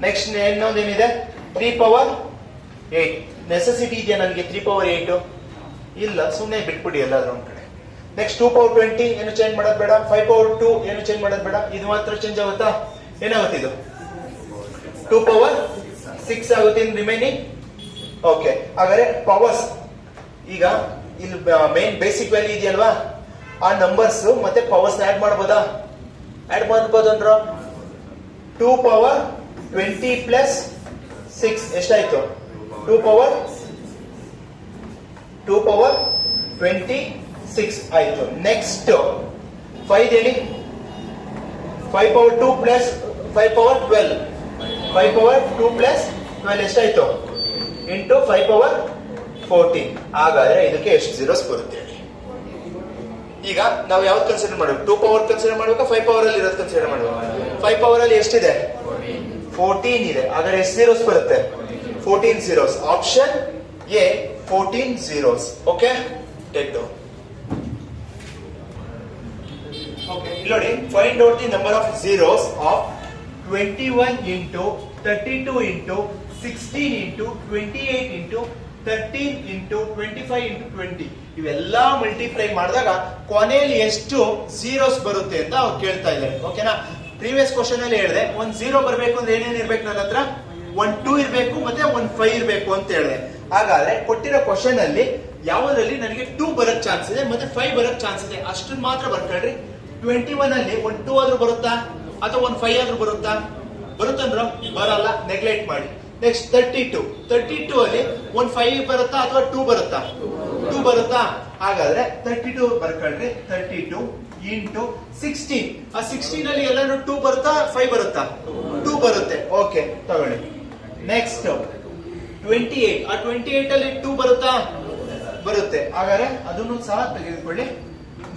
Next ಇನ್ನೊಂದೇನಿದೆ? 3 ಪವರ್ 8. ನೆಸೆಸಿಟಿ ಇದೆಯಾ ನನಗೆ 3 ಪವರ್ 8? ಇಲ್ಲ, ಸುಮ್ಮನೆ ಬಿಟ್ಬಿಡಿ ಎಲ್ಲಾದ್ರೂ ಒಂದ್ ಕಡೆ. ನೆಕ್ಸ್ಟ್ 2 ಪವರ್ 20 ಏನು ಚೇಂಜ್ ಮಾಡೋದು ಬೇಡ. 5 ಪವರ್ 2 ಏನು ಚೇಂಜ್ ಮಾಡೋದು ಬೇಡ. ಇದು ಮಾತ್ರ ಚೇಂಜ್ ಆಗುತ್ತಾ? ಏನಾಗುತ್ತೆ? ಇದು 2 ಪವರ್ 6 ಆಗುತ್ತೆ ಇನ್ ರಿಮೈನಿಂಗ್. ಓಕೆ, ಹಾಗಾದ್ರೆ ಪವರ್ಸ್ ಈಗ ಇಲ್ಲಿ ಮೇನ್ ಬೇಸಿಕ್ ವ್ಯಾಲ್ಯೂ ಇದೆಯಲ್ವಾ, ಆ ನಂಬರ್ಸ್ ಮತ್ತೆ ಪವರ್ಸ್ ಆಡ್ ಮಾಡಬಹುದಾ? ಆಡ್ ಮಾಡಬಹುದು ಅಂದ್ರ 2 ಪವರ್ 20 ಪ್ಲಸ್ 6 ಎಷ್ಟಾಯ್ತು? 2 ಪವರ್ 26 ಆಯ್ತು. ನೆಕ್ಸ್ಟ್ 5 ಹೇಳಿ. 5 power 2 plus 5 power 12. 5 power 2 plus 12 ಎಷ್ಟಾಯ್ತು? Into 5 power 14. ಹಾಗಾದ್ರೆ ಇದಕ್ಕೆ ಎಷ್ಟು zeros ಬರುತ್ತೆ ಹೇಳಿ. ಈಗ ನಾವು ಯಾವ್ದು ಕನ್ಸಿಡರ್ ಮಾಡಬೇಕು? 2 ಪವರ್ ಕನ್ಸಿಡರ್ ಮಾಡ್ಬೇಕಾ 5 ಪವರ್ ಅಲ್ಲಿ ಇರೋದು ಕನ್ಸಿಡರ್ ಮಾಡಬೇಕು? 5 ಪವರ್ ಅಲ್ಲಿ ಎಷ್ಟಿದೆ? 14 ಇದೆ. ಹಾಗಾದ್ರೆ ಎಷ್ಟು zeros ಬರುತ್ತೆ? 14 zeros. Option A 14 zeros. Okay, take down. Okay, ಇಲ್ಲಿ ನೋಡಿ, find out the number of zeros of 21 into 32 into 16 into 28 into 13 into 25 into 20 ಇವೆಲ್ಲ ಮಲ್ಟಿಪ್ಲೈ ಮಾಡಿದಾಗ ಕೊನೆಯಲ್ಲಿ ಎಷ್ಟು zeros ಬರುತ್ತೆ ಅಂತ ಅವ್ರು ಕೇಳ್ತಾ ಇದ್ದಾರೆ. ಓಕೆನಾ? ಪ್ರೀವಿಯಸ್ ಕ್ವಶನ್ ಅಲ್ಲಿ ಹೇಳಿದೆ, ಒಂದು 0 ಬರಬೇಕು ಅಂದ್ರೆ ಏನೇನು ಇರ್ಬೇಕು ನನ್ನ ಹತ್ರ? 1 2 ಇರಬೇಕು ಮತ್ತೆ 1 5 ಇರಬೇಕು ಅಂತ ಹೇಳಿದೆ. ಹಾಗಾದ್ರೆ ಕೊಟ್ಟಿರೋ ಕ್ವಶನ್ ಅಲ್ಲಿ ಯಾವುದರಲ್ಲಿ ನನಗೆ 2 ಬರಕ್ ಚಾನ್ಸ್ ಇದೆ ಮತ್ತೆ 5 ಬರಕ್ ಚಾನ್ಸ್ ಇದೆ ಅಷ್ಟನ್ನ ಮಾತ್ರ ಬರ್ಕೊಳ್ರಿ. 21 ಅಲ್ಲಿ ಒಂದು 2 ಆದ್ರೂ ಬರುತ್ತಾ ಅಥವಾ ಒಂದು 5 ಆದ್ರೂ ಬರುತ್ತಾ? ಬರುತ್ತಂದ್ರ ಬರಲ್ಲ, ನೆಗ್ಲೆಕ್ಟ್ ಮಾಡಿ. ನೆಕ್ಸ್ಟ್ 32 ಅಲ್ಲಿ ಒಂದು 5 ಬರುತ್ತಾ ಅಥವಾ 2 ಬರುತ್ತಾ? 2 ಬರುತ್ತಾ? ಹಾಗಾದ್ರೆ 32 ಬರ್ಕೊಳ್ರಿ. 32 ಇಂಟು 16. ಆ 16 ಅಲ್ಲಿ ಎಲ್ಲಾದ್ರೂ 2 ಬರುತ್ತಾ 5 ಬರುತ್ತಾ? 2 ಬರುತ್ತೆ. ಓಕೆ ತಗೊಳ್ಳಿ. ನೆಕ್ಸ್ಟ್ 28. ಆ 28 ಅಲ್ಲಿ 2 ಬರುತ್ತಾ? ಬರುತ್ತೆ. ಹಾಗಾದ್ರೆ ಅದನ್ನು ಸಹ ತೆಗೆದುಕೊಳ್ಳಿ.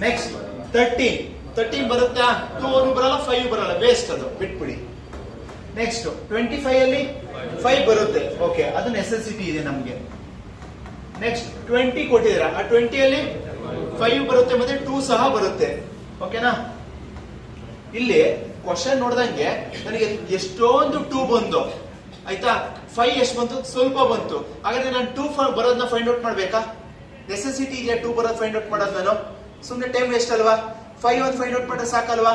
ನೆಕ್ಸ್ಟ್ 13 ಬರುತ್ತಾ? 2 ಬರಲ್ಲ, 5 ಬರಲ್ಲ, ವೇಸ್ಟ್, ಅದು ಬಿಟ್ಬಿಡಿ. ನೆಕ್ಸ್ಟ್ 25 ಅಲ್ಲಿ 5 ಬರುತ್ತೆ. ಓಕೆ, ಅದು ನೆಸೆಸಿಟಿ ಇದೆ ನಮ್ಗೆ. ನೆಕ್ಸ್ಟ್ 20 ಕೊಟ್ಟಿದ್ದೀರಾ, ಆ 20 ಅಲ್ಲಿ 5 ಬರುತ್ತೆ ಮತ್ತೆ 2 ಸಹ ಬರುತ್ತೆ. ಓಕೆನಾ? ಇಲ್ಲಿ ಕ್ವಶನ್ ನೋಡ್ದಂಗೆ ನನಗೆ ಎಷ್ಟೊಂದು 2 ಬಂದು ಆಯ್ತಾ, 5 ಎಷ್ಟು ಬಂತು? ಸ್ವಲ್ಪ ಬಂತು. ಹಾಗಾದ್ರೆ ನಾನು 2 ಬರೋದನ್ನ ಫೈಂಡ್ ಔಟ್ ಮಾಡ್ಬೇಕಾ? ನೆಸೆಸಿಟಿ ಇದೆಯಾ 2 ಬರೋದು ಫೈಂಡ್ ಔಟ್ ಮಾಡೋದು? ನಾನು ಸುಮ್ಮನೆ ಟೈಮ್ ವೇಸ್ಟ್ ಅಲ್ವಾ? 5 ಒಂದು ಫೈಂಡ್ ಔಟ್ ಮಾಡಿದ್ರೆ ಸಾಕಲ್ವಾ?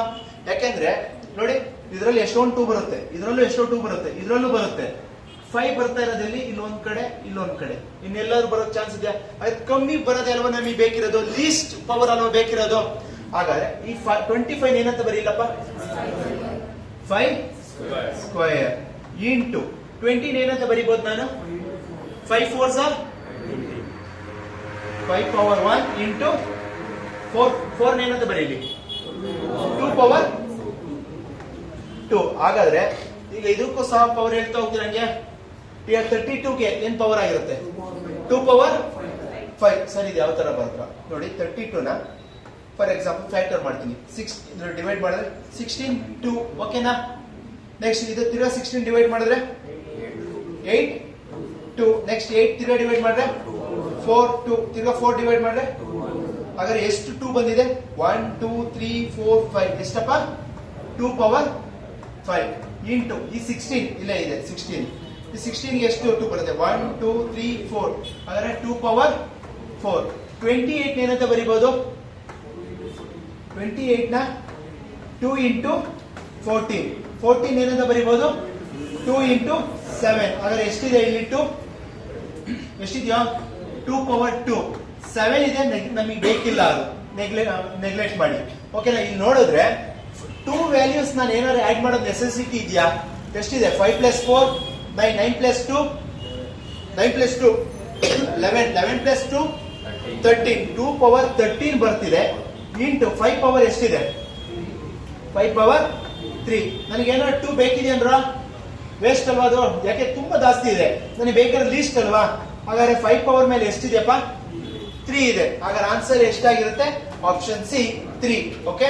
ಯಾಕೆಂದ್ರೆ ನೋಡಿ, ಇದರಲ್ಲಿ ಎಷ್ಟೊಂದು 2 ಬರುತ್ತೆ, ಇದರಲ್ಲೂ ಎಷ್ಟೋ 2 ಬರುತ್ತೆ, ಇದರಲ್ಲೂ ಬರುತ್ತೆ. 5 ಬರ್ತಾ ಇರೋದ್ರಲ್ಲಿ ಇಲ್ಲೊಂದ್ ಕಡೆ ಇಲ್ಲೊಂದ್ ಕಡೆ, ಇನ್ನೆಲ್ಲಾದ್ರೂ ಬರೋಕ್ ಚಾನ್ಸ್ ಇದೆಯಾ? ಅದು ಕಮ್ಮಿ ಬರೋದೇ ಅಲ್ವಾ ನಮಗೆ ಬೇಕಿರೋದು, ಲೀಸ್ಟ್ ಪವರ್ ಅಲ್ವಾ ಬೇಕಿರೋದು. ಹಾಗಾದ್ರೆ ಈ 25 ಏನಂತ ಬರೀಲಪ್ಪ? 5 ಸ್ಕ್ವೇರ್ ಇಂಟು 20 ಏನಂತ ಬರೀಬಹುದು ನಾನು? 5 4s 5 ಪವರ್ 1 ಇಂಟು 4 ಏನಂತ ಬರೀಲಿ? 2 ಪವರ್ 2. ಹಾಗಾದ್ರೆ ಈಗ ಇದಕ್ಕೂ ಸಹ ಪವರ್ ಹೇಳ್ತಾ ಹೋಗ್ತೀರ ಹಂಗೆ. ಈಗ 32ಗೆ ಏನ್ ಪವರ್ ಆಗಿರುತ್ತೆ? 2 ಪವರ್ 5. ಸರಿ, ಇದು ಯಾವ ತರ ಬರುತ್ತಾ ನೋಡಿ. 32 ನ ಫಾರ್ ಎಕ್ಸಾಂಪಲ್ ಫ್ಯಾಕ್ಟರ್ ಮಾಡ್ತೀನಿ. 6 ಡಿವೈಡ್ ಮಾಡಿದ್ರೆ 16 2. ಓಕೆನಾ? ನೆಕ್ಸ್ಟ್ ಇದು ತಿರ್ಗಾ 16 ಡಿವೈಡ್ ಮಾಡಿದ್ರೆ 8 2. ನೆಕ್ಸ್ಟ್ 8 ತಿರ್ಗಾ ಡಿವೈಡ್ ಮಾಡಿದ್ರೆ 4 2. ತಿರ್ಗಾ 4 ಡಿವೈಡ್ ಮಾಡಿದ್ರೆ ಹಾಗಾದ್ರೆ ಎಷ್ಟು 2 ಬಂದಿದೆ? 1 2 3 4 5. ಎಷ್ಟಪ್ಪ? 2 ಪವರ್ 5 ಇಂಟು ಈ 16 ಇಲ್ಲೇ ಇದೆ 16. ಈ 16 ಗೆ ಎಷ್ಟು 2 ಬರುತ್ತೆ? 1 2 3 4. ಹಾಗಾದ್ರೆ 2 ಪವರ್ 4. 28 ಏನಂತ ಬರೀಬಹುದು? 28 ನ 2 ಇಂಟು 14. 14 ಏನಂತ ಬರೀಬಹುದು? 2 ಇಂಟು 7. ಹಾಗಾದ್ರೆ ಎಷ್ಟಿದೆ ಇಲ್ಲಿ? 2 ಎಷ್ಟಿದೆಯಾ? 2 ಪವರ್ 2. 7 ಇದೆ, ನಮಗೆ ಬೇಕಿಲ್ಲ, ಅದು ನೆಗ್ಲೆಕ್ಟ್ ಮಾಡಿ. ಓಕೆನಾ? ಇಲ್ಲಿ ನೋಡಿದ್ರೆ 2 ವ್ಯಾಲ್ಯೂಸ್ ನಾನು ಏನಾದ್ರು ಆಡ್ ಮಾಡೋದು ನೆಸೆಸಿಟಿ ಇದೆಯಾ? ಎಷ್ಟಿದೆ? 5 plus 4 9. 9 plus 2 9 plus 2 11. 11 plus 2 13. 2 power 13 ಬರ್ತಿದೆ ಇಂಟು 5 ಪವರ್ ಎಷ್ಟಿದೆ? 5 ಪವರ್ 3. ನನಗೆ ಏನಾದ್ರು 2 ಬೇಕಿದೆ ಅಂದ್ರ ವೇಸ್ಟ್ ಅಲ್ವಾ ಅದು? ಯಾಕೆ ತುಂಬಾ ಜಾಸ್ತಿ ಇದೆ, ನನಗೆ ಬೇಕಾದ್ರೆ ಲೀಸ್ಟ್ ಅಲ್ವಾ? ಹಾಗಾದ್ರೆ 5 ಪವರ್ ಮೇಲೆ ಎಷ್ಟಿದೆಯಪ್ಪ? 3 ಇದೆ. ಹಾಗಾದ್ರೆ ಆನ್ಸರ್ ಎಷ್ಟಾಗಿರುತ್ತೆ? Option C 3. ಓಕೆ,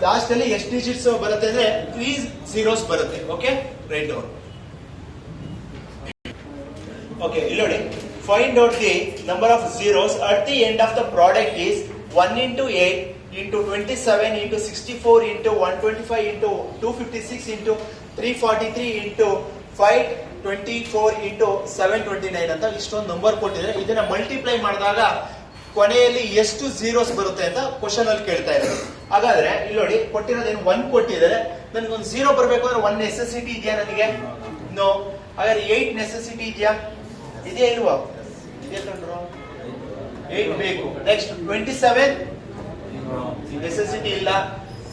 ಲಾಸ್ಟ್ ಅಲ್ಲಿ ಎಷ್ಟು ಡಿಜಿಟ್ಸ್ ಬರುತ್ತೆ ಅಂದ್ರೆ 3 zeros ಬರುತ್ತೆ. Okay, write down. ಓಕೆ, ಇಲ್ಲಿ ನೋಡಿ, find out the number of zeros at the end of the product is 1 into 8 into 27 into 64 into 125 into 256 into 343 into 524 into 729 ಅಂತ ಇಷ್ಟೊಂದು number ಕೊಟ್ಟಿದ್ರೆ ಇದನ್ನ ಮಲ್ಟಿಪ್ಲೈ ಮಾಡಿದಾಗ ಕೊನೆಯಲ್ಲಿ ಎಷ್ಟು zeros ಬರುತ್ತೆ ಅಂತ ಕ್ವಶನ್ ಅಲ್ಲಿ ಕೇಳ್ತಾ ಇದ್ದಾರೆ. ಹಾಗಾದ್ರೆ ಇಲ್ಲಿ ನೋಡಿ, ಕೊಟ್ಟಿರೋದೇನು 1 ಕೊಟ್ಟಿದ್ದಾರೆ, ನನಗೊಂದು 0 ಬರಬೇಕು ಅಂದ್ರೆ 1 ನೆಸೆಸಿಟಿ ಇದೆಯಾ ನನಗೆ? ನೋ. ಹಾಗಾದ್ರೆ 8 ನೆಸೆಸಿಟಿ ಇದೆಯಾ? ಇದೆಯಾ ಇಲ್ವಾ? ಇದೆ ಕಂಡ್ರು, 8 ಬೇಕು. ನೆಕ್ಸ್ಟ್ 27 ನೆಸೆಸಿಟಿ ಇಲ್ಲ.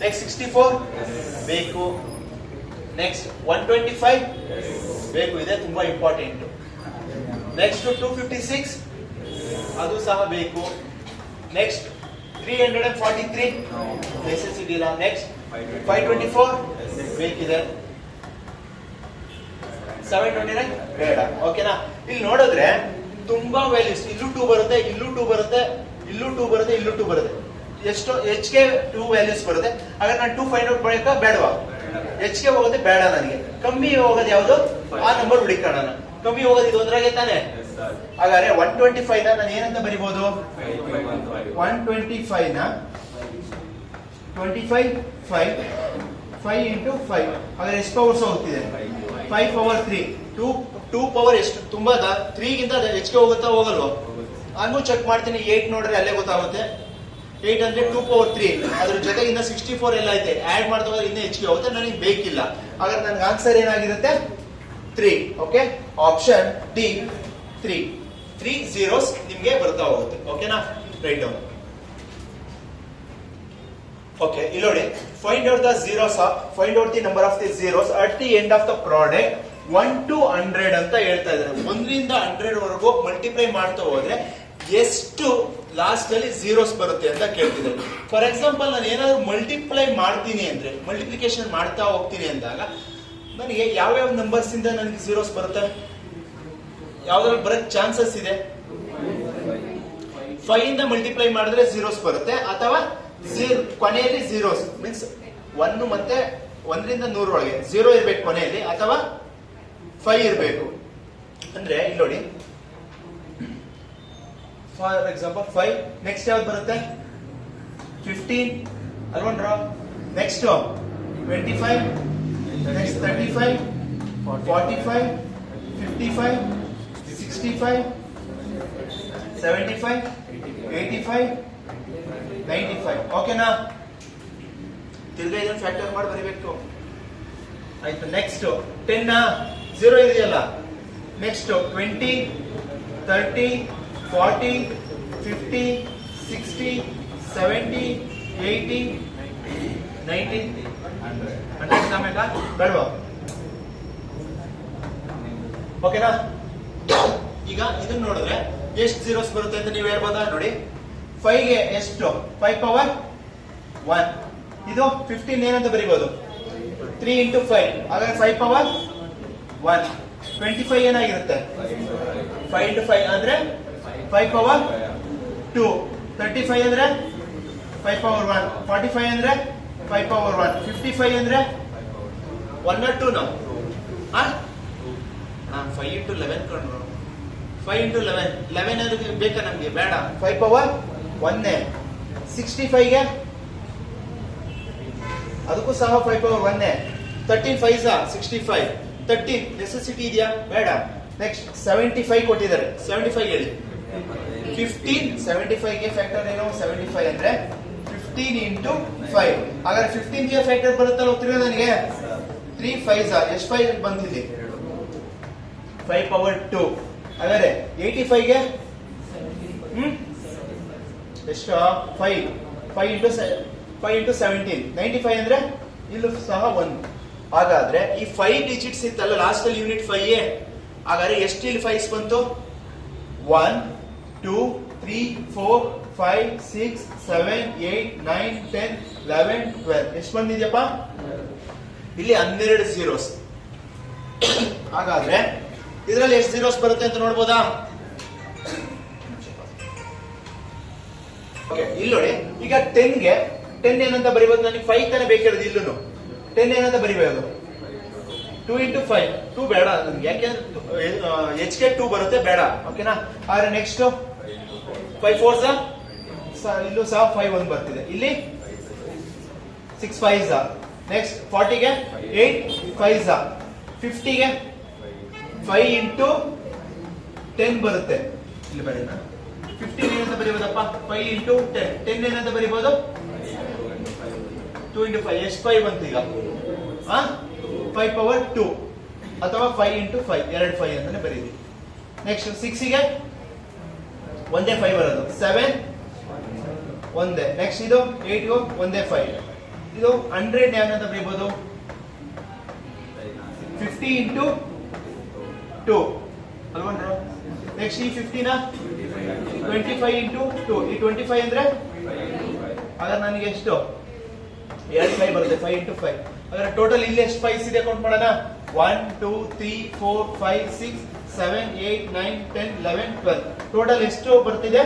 ನೆಕ್ಸ್ಟ್ 64 ಬೇಕು. ನೆಕ್ಸ್ಟ್ 125 ಬೇಕು, ಇದೆ ತುಂಬಾ ಇಂಪಾರ್ಟೆಂಟ್. ನೆಕ್ಸ್ಟ್ 256 ಅದು ಸಹ ಬೇಕು. ನೆಕ್ಸ್ಟ್ 343 ನೆಸೆಸಿಟಿ ಇಲ್ಲ. ನೆಕ್ಸ್ಟ್ 524 ಬೇಕಿದೆ. 729 ಬೇಡ. ಓಕೆನಾ? ಇಲ್ಲಿ ನೋಡಿದ್ರೆ ತುಂಬಾ ವ್ಯಾಲ್ಯೂಸ್, ಇಲ್ಲೂ 2 ಬರುತ್ತೆ, ಇಲ್ಲೂ 2 ಬರುತ್ತೆ, ಇಲ್ಲೂ 2 ಬರುತ್ತೆ, ಇಲ್ಲೂ 2 ಬರುತ್ತೆ. ಎಷ್ಟು ಹೆಚ್ಚಿಗೆ 2 ವ್ಯಾಲ್ಯೂಸ್ ಬರುತ್ತೆ. ಹಾಗಾದ್ರೆ ನಾನು 2 ಫೈಂಡ್ ಔಟ್ ಮಾಡಬೇಕಾ ಬೇಡವಾ? ಹೆಚ್ಚಿಗೆ ಹೋಗೋದೇ ಬೇಡ ನನಗೆ. ಕಮ್ಮಿ ಹೋಗೋದು ಯಾವುದು? ಆ ನಂಬರ್ ಹುಡುಕೋಣ. ಕಮ್ಮಿ ಹೋಗೋದು ಇದು ಒಂದ್ರಾಗೆ ತಾನೆ. ಹಾಗಾದ್ರೆ 125 ನ ನಾನು ಏನಂತ ಬರಿಬಹುದು? 125 ನ 25 5 ಇಂಟು 5. ಹಾಗಾದ್ರೆ ಎಷ್ಟು ಪವರ್ಸ್ ಹೋಗ್ತಿದೆ? 5 ಪವರ್ 3. 2 ಪವರ್ ಎಷ್ಟು? ತುಂಬಾ 3 ಗಿಂತ ಹೆಚ್ಚಿಗೆ ಹೋಗುತ್ತಾ ಹೋಗಲ್ವಾ? ಹಂಗೂ ಚೆಕ್ ಮಾಡ್ತೀನಿ. 8 ನೋಡ್ರೆ ಅಲ್ಲೇ ಗೊತ್ತಾಗುತ್ತೆ. 8 ಅಂದ್ರೆ 2 ಪವರ್ 3. ಅದ್ರ ಜೊತೆಗೆ ಇನ್ನ 64 ಎಲ್ಲ ಐತೆ, ಆಡ್ ಮಾಡ್ತಾ ಹೋದ್ರೆ ಇನ್ನೂ ಹೆಚ್ಚಿಗೆ ಹೋಗುತ್ತೆ, ನನಗೆ ಬೇಕಿಲ್ಲ. ಹಾಗಾದ್ರೆ ನನಗೆ ಆನ್ಸರ್ ಏನಾಗಿರುತ್ತೆ? 3. Okay, option D 3. 3 zeros ನಿಮ್ಗೆ ಬರ್ತಾ ಹೋಗುತ್ತೆ. ಓಕೆನಾ? Write down. ಓಕೆ, ಇಲ್ಲಿ ನೋಡಿ, find out the zeros, find out the number of the zeros at the end of the product 1 to 100 ಅಂತ ಹೇಳ್ತಾ ಇದ್ದಾರೆ. 1ರಿಂದ 100 ವರೆಗೂ ಮಲ್ಟಿಪ್ಲೈ ಮಾಡ್ತಾ ಹೋದ್ರೆ ಎಷ್ಟು ಲಾಸ್ಟ್ ಅಲ್ಲಿ zeros ಬರುತ್ತೆ ಅಂತ ಕೇಳ್ತಿದ್ದಾರೆ. ಫಾರ್ ಎಕ್ಸಾಂಪಲ್, ನಾನು ಏನಾದ್ರು ಮಲ್ಟಿಪ್ಲೈ ಮಾಡ್ತೀನಿ ಅಂದ್ರೆ, ಮಲ್ಟಿಪ್ಲಿಕೇಶನ್ ಮಾಡ್ತಾ ಹೋಗ್ತೀನಿ ಅಂದಾಗ ನನಗೆ ಯಾವ್ಯಾವ ನಂಬರ್ಸ್ ಇಂದ ನನಗೆ zeros ಬರುತ್ತೆ? ಯಾವ್ದ್ರಲ್ಲಿ ಬರಕ್ ಚಾನ್ಸಸ್ ಇದೆ? 5 ಇಂದ ಮಲ್ಟಿಪ್ಲೈ ಮಾಡಿದ್ರೆ zeros ಬರುತ್ತೆ, ಅಥವಾ ಕೊನೆಯಲ್ಲಿ zeros ಮೀನ್ಸ್ 1 ಮತ್ತೆ 1ರಿಂದ 100 ಒಳಗೆ 0 ಇರ್ಬೇಕು ಕೊನೆಯಲ್ಲಿ, ಅಥವಾ 5 ಇರಬೇಕು. ಅಂದ್ರೆ ಇಲ್ಲಿ ನೋಡಿ, ಫಾರ್ ಎಕ್ಸಾಂಪಲ್ 5, ನೆಕ್ಸ್ಟ್ ಯಾವ್ದು ಬರುತ್ತೆ? 15 ಅಲ್ವನ್ರ? Next 25, next 35, 45, 55, 65, 75, 85, 95. ಓಕೆನಾ? ತಿರ್ಗಾ ಇದನ್ನ ಫ್ಯಾಕ್ಟರ್ ಮಾಡಿ ಬರೀಬೇಕು. ಆಯ್ತು. ನೆಕ್ಸ್ಟ್ 10 0 ಇದೆಯಲ್ಲ, ನೆಕ್ಸ್ಟ್ 20, 30, 40, 50, 60, 70, 80, 90, 100 ಸಮೇತ ಬೇಡವಾ? ಓಕೆನಾ? ಈಗ ಇದನ್ನ ನೋಡಿದ್ರೆ ಎಷ್ಟು zeros ಬರುತ್ತೆ ಅಂತ ನೀವು ಹೇಳ್ಬೋದಾ? ನೋಡಿ, 5 ಗೆ ಎಷ್ಟು? 5 ಪವರ್ 1. ಇದು 15 ಏನಂತ ಬರೀಬಹುದು? 3 into 5, ಹಾಗಾದ್ರೆ 5 ಪವರ್ 1. 25 ಏನಾಗಿರುತ್ತೆ? 5 into 5 ಅಂದ್ರೆ 5 ಪವರ್ 2. 35 ಅಂದ್ರೆ 5 ಪವರ್ 1. 45 ಅಂದ್ರೆ 5 ಪವರ್ 1. 55 ಅಂದ್ರೆ 1 or 2 ನಾವು 5 into 11 ಕೊಂಡು 5 into 11 11 ಅಂದ್ರೆ ಬೇಕಾ ನಮ್ಗೆ? ಬೇಡ. 5 ಪವರ್ 1. 65 ಗೆ ಅದಕ್ಕೂ ಸಹ 5 ಪವರ್ 1. 13 5 65. 13 ನೆಸೆಸಿಟಿ ಇದೆಯಾ? ಬೇಡ. ನೆಕ್ಸ್ಟ್ 75 ಕೊಟ್ಟಿದ್ದಾರೆ. 75 ಹೇಳಿ. 15 75 ಗೆ ಫ್ಯಾಕ್ಟರ್ ಏನು? 75 ಅಂದ್ರೆ 15 into 5. ಹಾಗಾದ್ರೆ 15 ಗೆ ಫ್ಯಾಕ್ಟರ್ ಬರುತ್ತಲ್ಲ, ಗೊತ್ತಿಲ್ಲ ನನಗೆ. 3 5 ಎಷ್ಟು 5 ಬಂದಿದೆ? 5 ಪವರ್ 2. ಹಾಗಾದ್ರೆ 85 ಗೆ ಎಷ್ಟು? 5 into 17. 95 ಅಂದ್ರೆ ಇಲ್ಲೂ ಸಹ 1. ಹಾಗಾದ್ರೆ ಈ 5 ಡಿಜಿಟ್ಸ್ ಇತ್ತಲ್ಲ ಲಾಸ್ಟ್ ಅಲ್ಲಿ, ಯೂನಿಟ್ 5. ಹಾಗಾದ್ರೆ ಎಷ್ಟು ಇಲ್ಲಿ 5 ಬಂತು? 1 2 3 4 5 6 7 8 9 10 11 12. ಎಷ್ಟು ಬಂದಿದ್ಯಪ್ಪ? ಇಲ್ಲಿ 12 zeros. ಹಾಗಾದ್ರೆ ಇದರಲ್ಲಿ ಎಷ್ಟು zeros ಬರುತ್ತೆ ಅಂತ ನೋಡ್ಬೋದಾ? ಓಕೆ, ಇಲ್ಲಿ ನೋಡಿ, ಈಗ 10 ಗೆ 10 ಏನಂತ ಬರೀಬಹುದು? ನನಗೆ 5 ತಾನೇ ಬೇಕಾಗಿರೋದು. ಇಲ್ಲೂ 10 ಏನಂತ ಬರೀಬಹುದು? 2 into 5. 2 ಬೇಡ ನಮ್ಗೆ, ಯಾಕೆಂದ್ರೆ HK 2 ಬರುತ್ತೆ, ಬೇಡ. ಓಕೆನಾ? ಆದ್ರೆ ನೆಕ್ಸ್ಟ್ 5 4s, ಇಲ್ಲೂ ಸಹ 5 1 ಬರ್ತಿದೆ. ಇಲ್ಲಿ 6 5s. ನೆಕ್ಸ್ಟ್ 40 ಗೆ 8 5s. 50 ಗೆ 5 into 10 ಬರುತ್ತೆ. ಇಲ್ಲಿ ಬರೀ 15 ಏನಂತ ಬರೀಬಹುದಪ್ಪ? 5 into 10. 10 ಏನಂತ ಬರೀಬಹುದು? 2 into 5. ಎಷ್ಟು 5 ಬಂತು ಈಗ? 5 ಪವರ್ 2, ಅಥವಾ 5 into 5 2 5 ಅಂತಾನೆ ಬರೀರಿ. ನೆಕ್ಸ್ಟ್ 6 ಗೆ ಒಂದೇ 5 ಬರೋದು. 7 ಒಂದೇ. ನೆಕ್ಸ್ಟ್ ಇದು 8 ಗೆ ಒಂದೇ 5. ಇದು 100 ಏನಂತ ಬರೀಬಹುದು? 50 into 2 ಅಲ್ವಾ? ನೆಕ್ಸ್ಟ್ ಈ 50 ನ 25 into 2. ಈ 25 ಅಂದ್ರೆ ಹಾಗಾದ್ರೆ ನನಗೆ ಎಷ್ಟು? 2 5 ಬರುತ್ತೆ. 5 into 5. ಹಾಗಾದ್ರೆ ಟೋಟಲ್ ಇಲ್ಲಿ ಎಷ್ಟು 5 ಇದೆ ಕೌಂಟ್ ಮಾಡೋಣ? 1 2 3 4 5 6 7 8 9 10 11 12. ಟೋಟಲ್ ಎಷ್ಟು ಬರ್ತಿದೆ?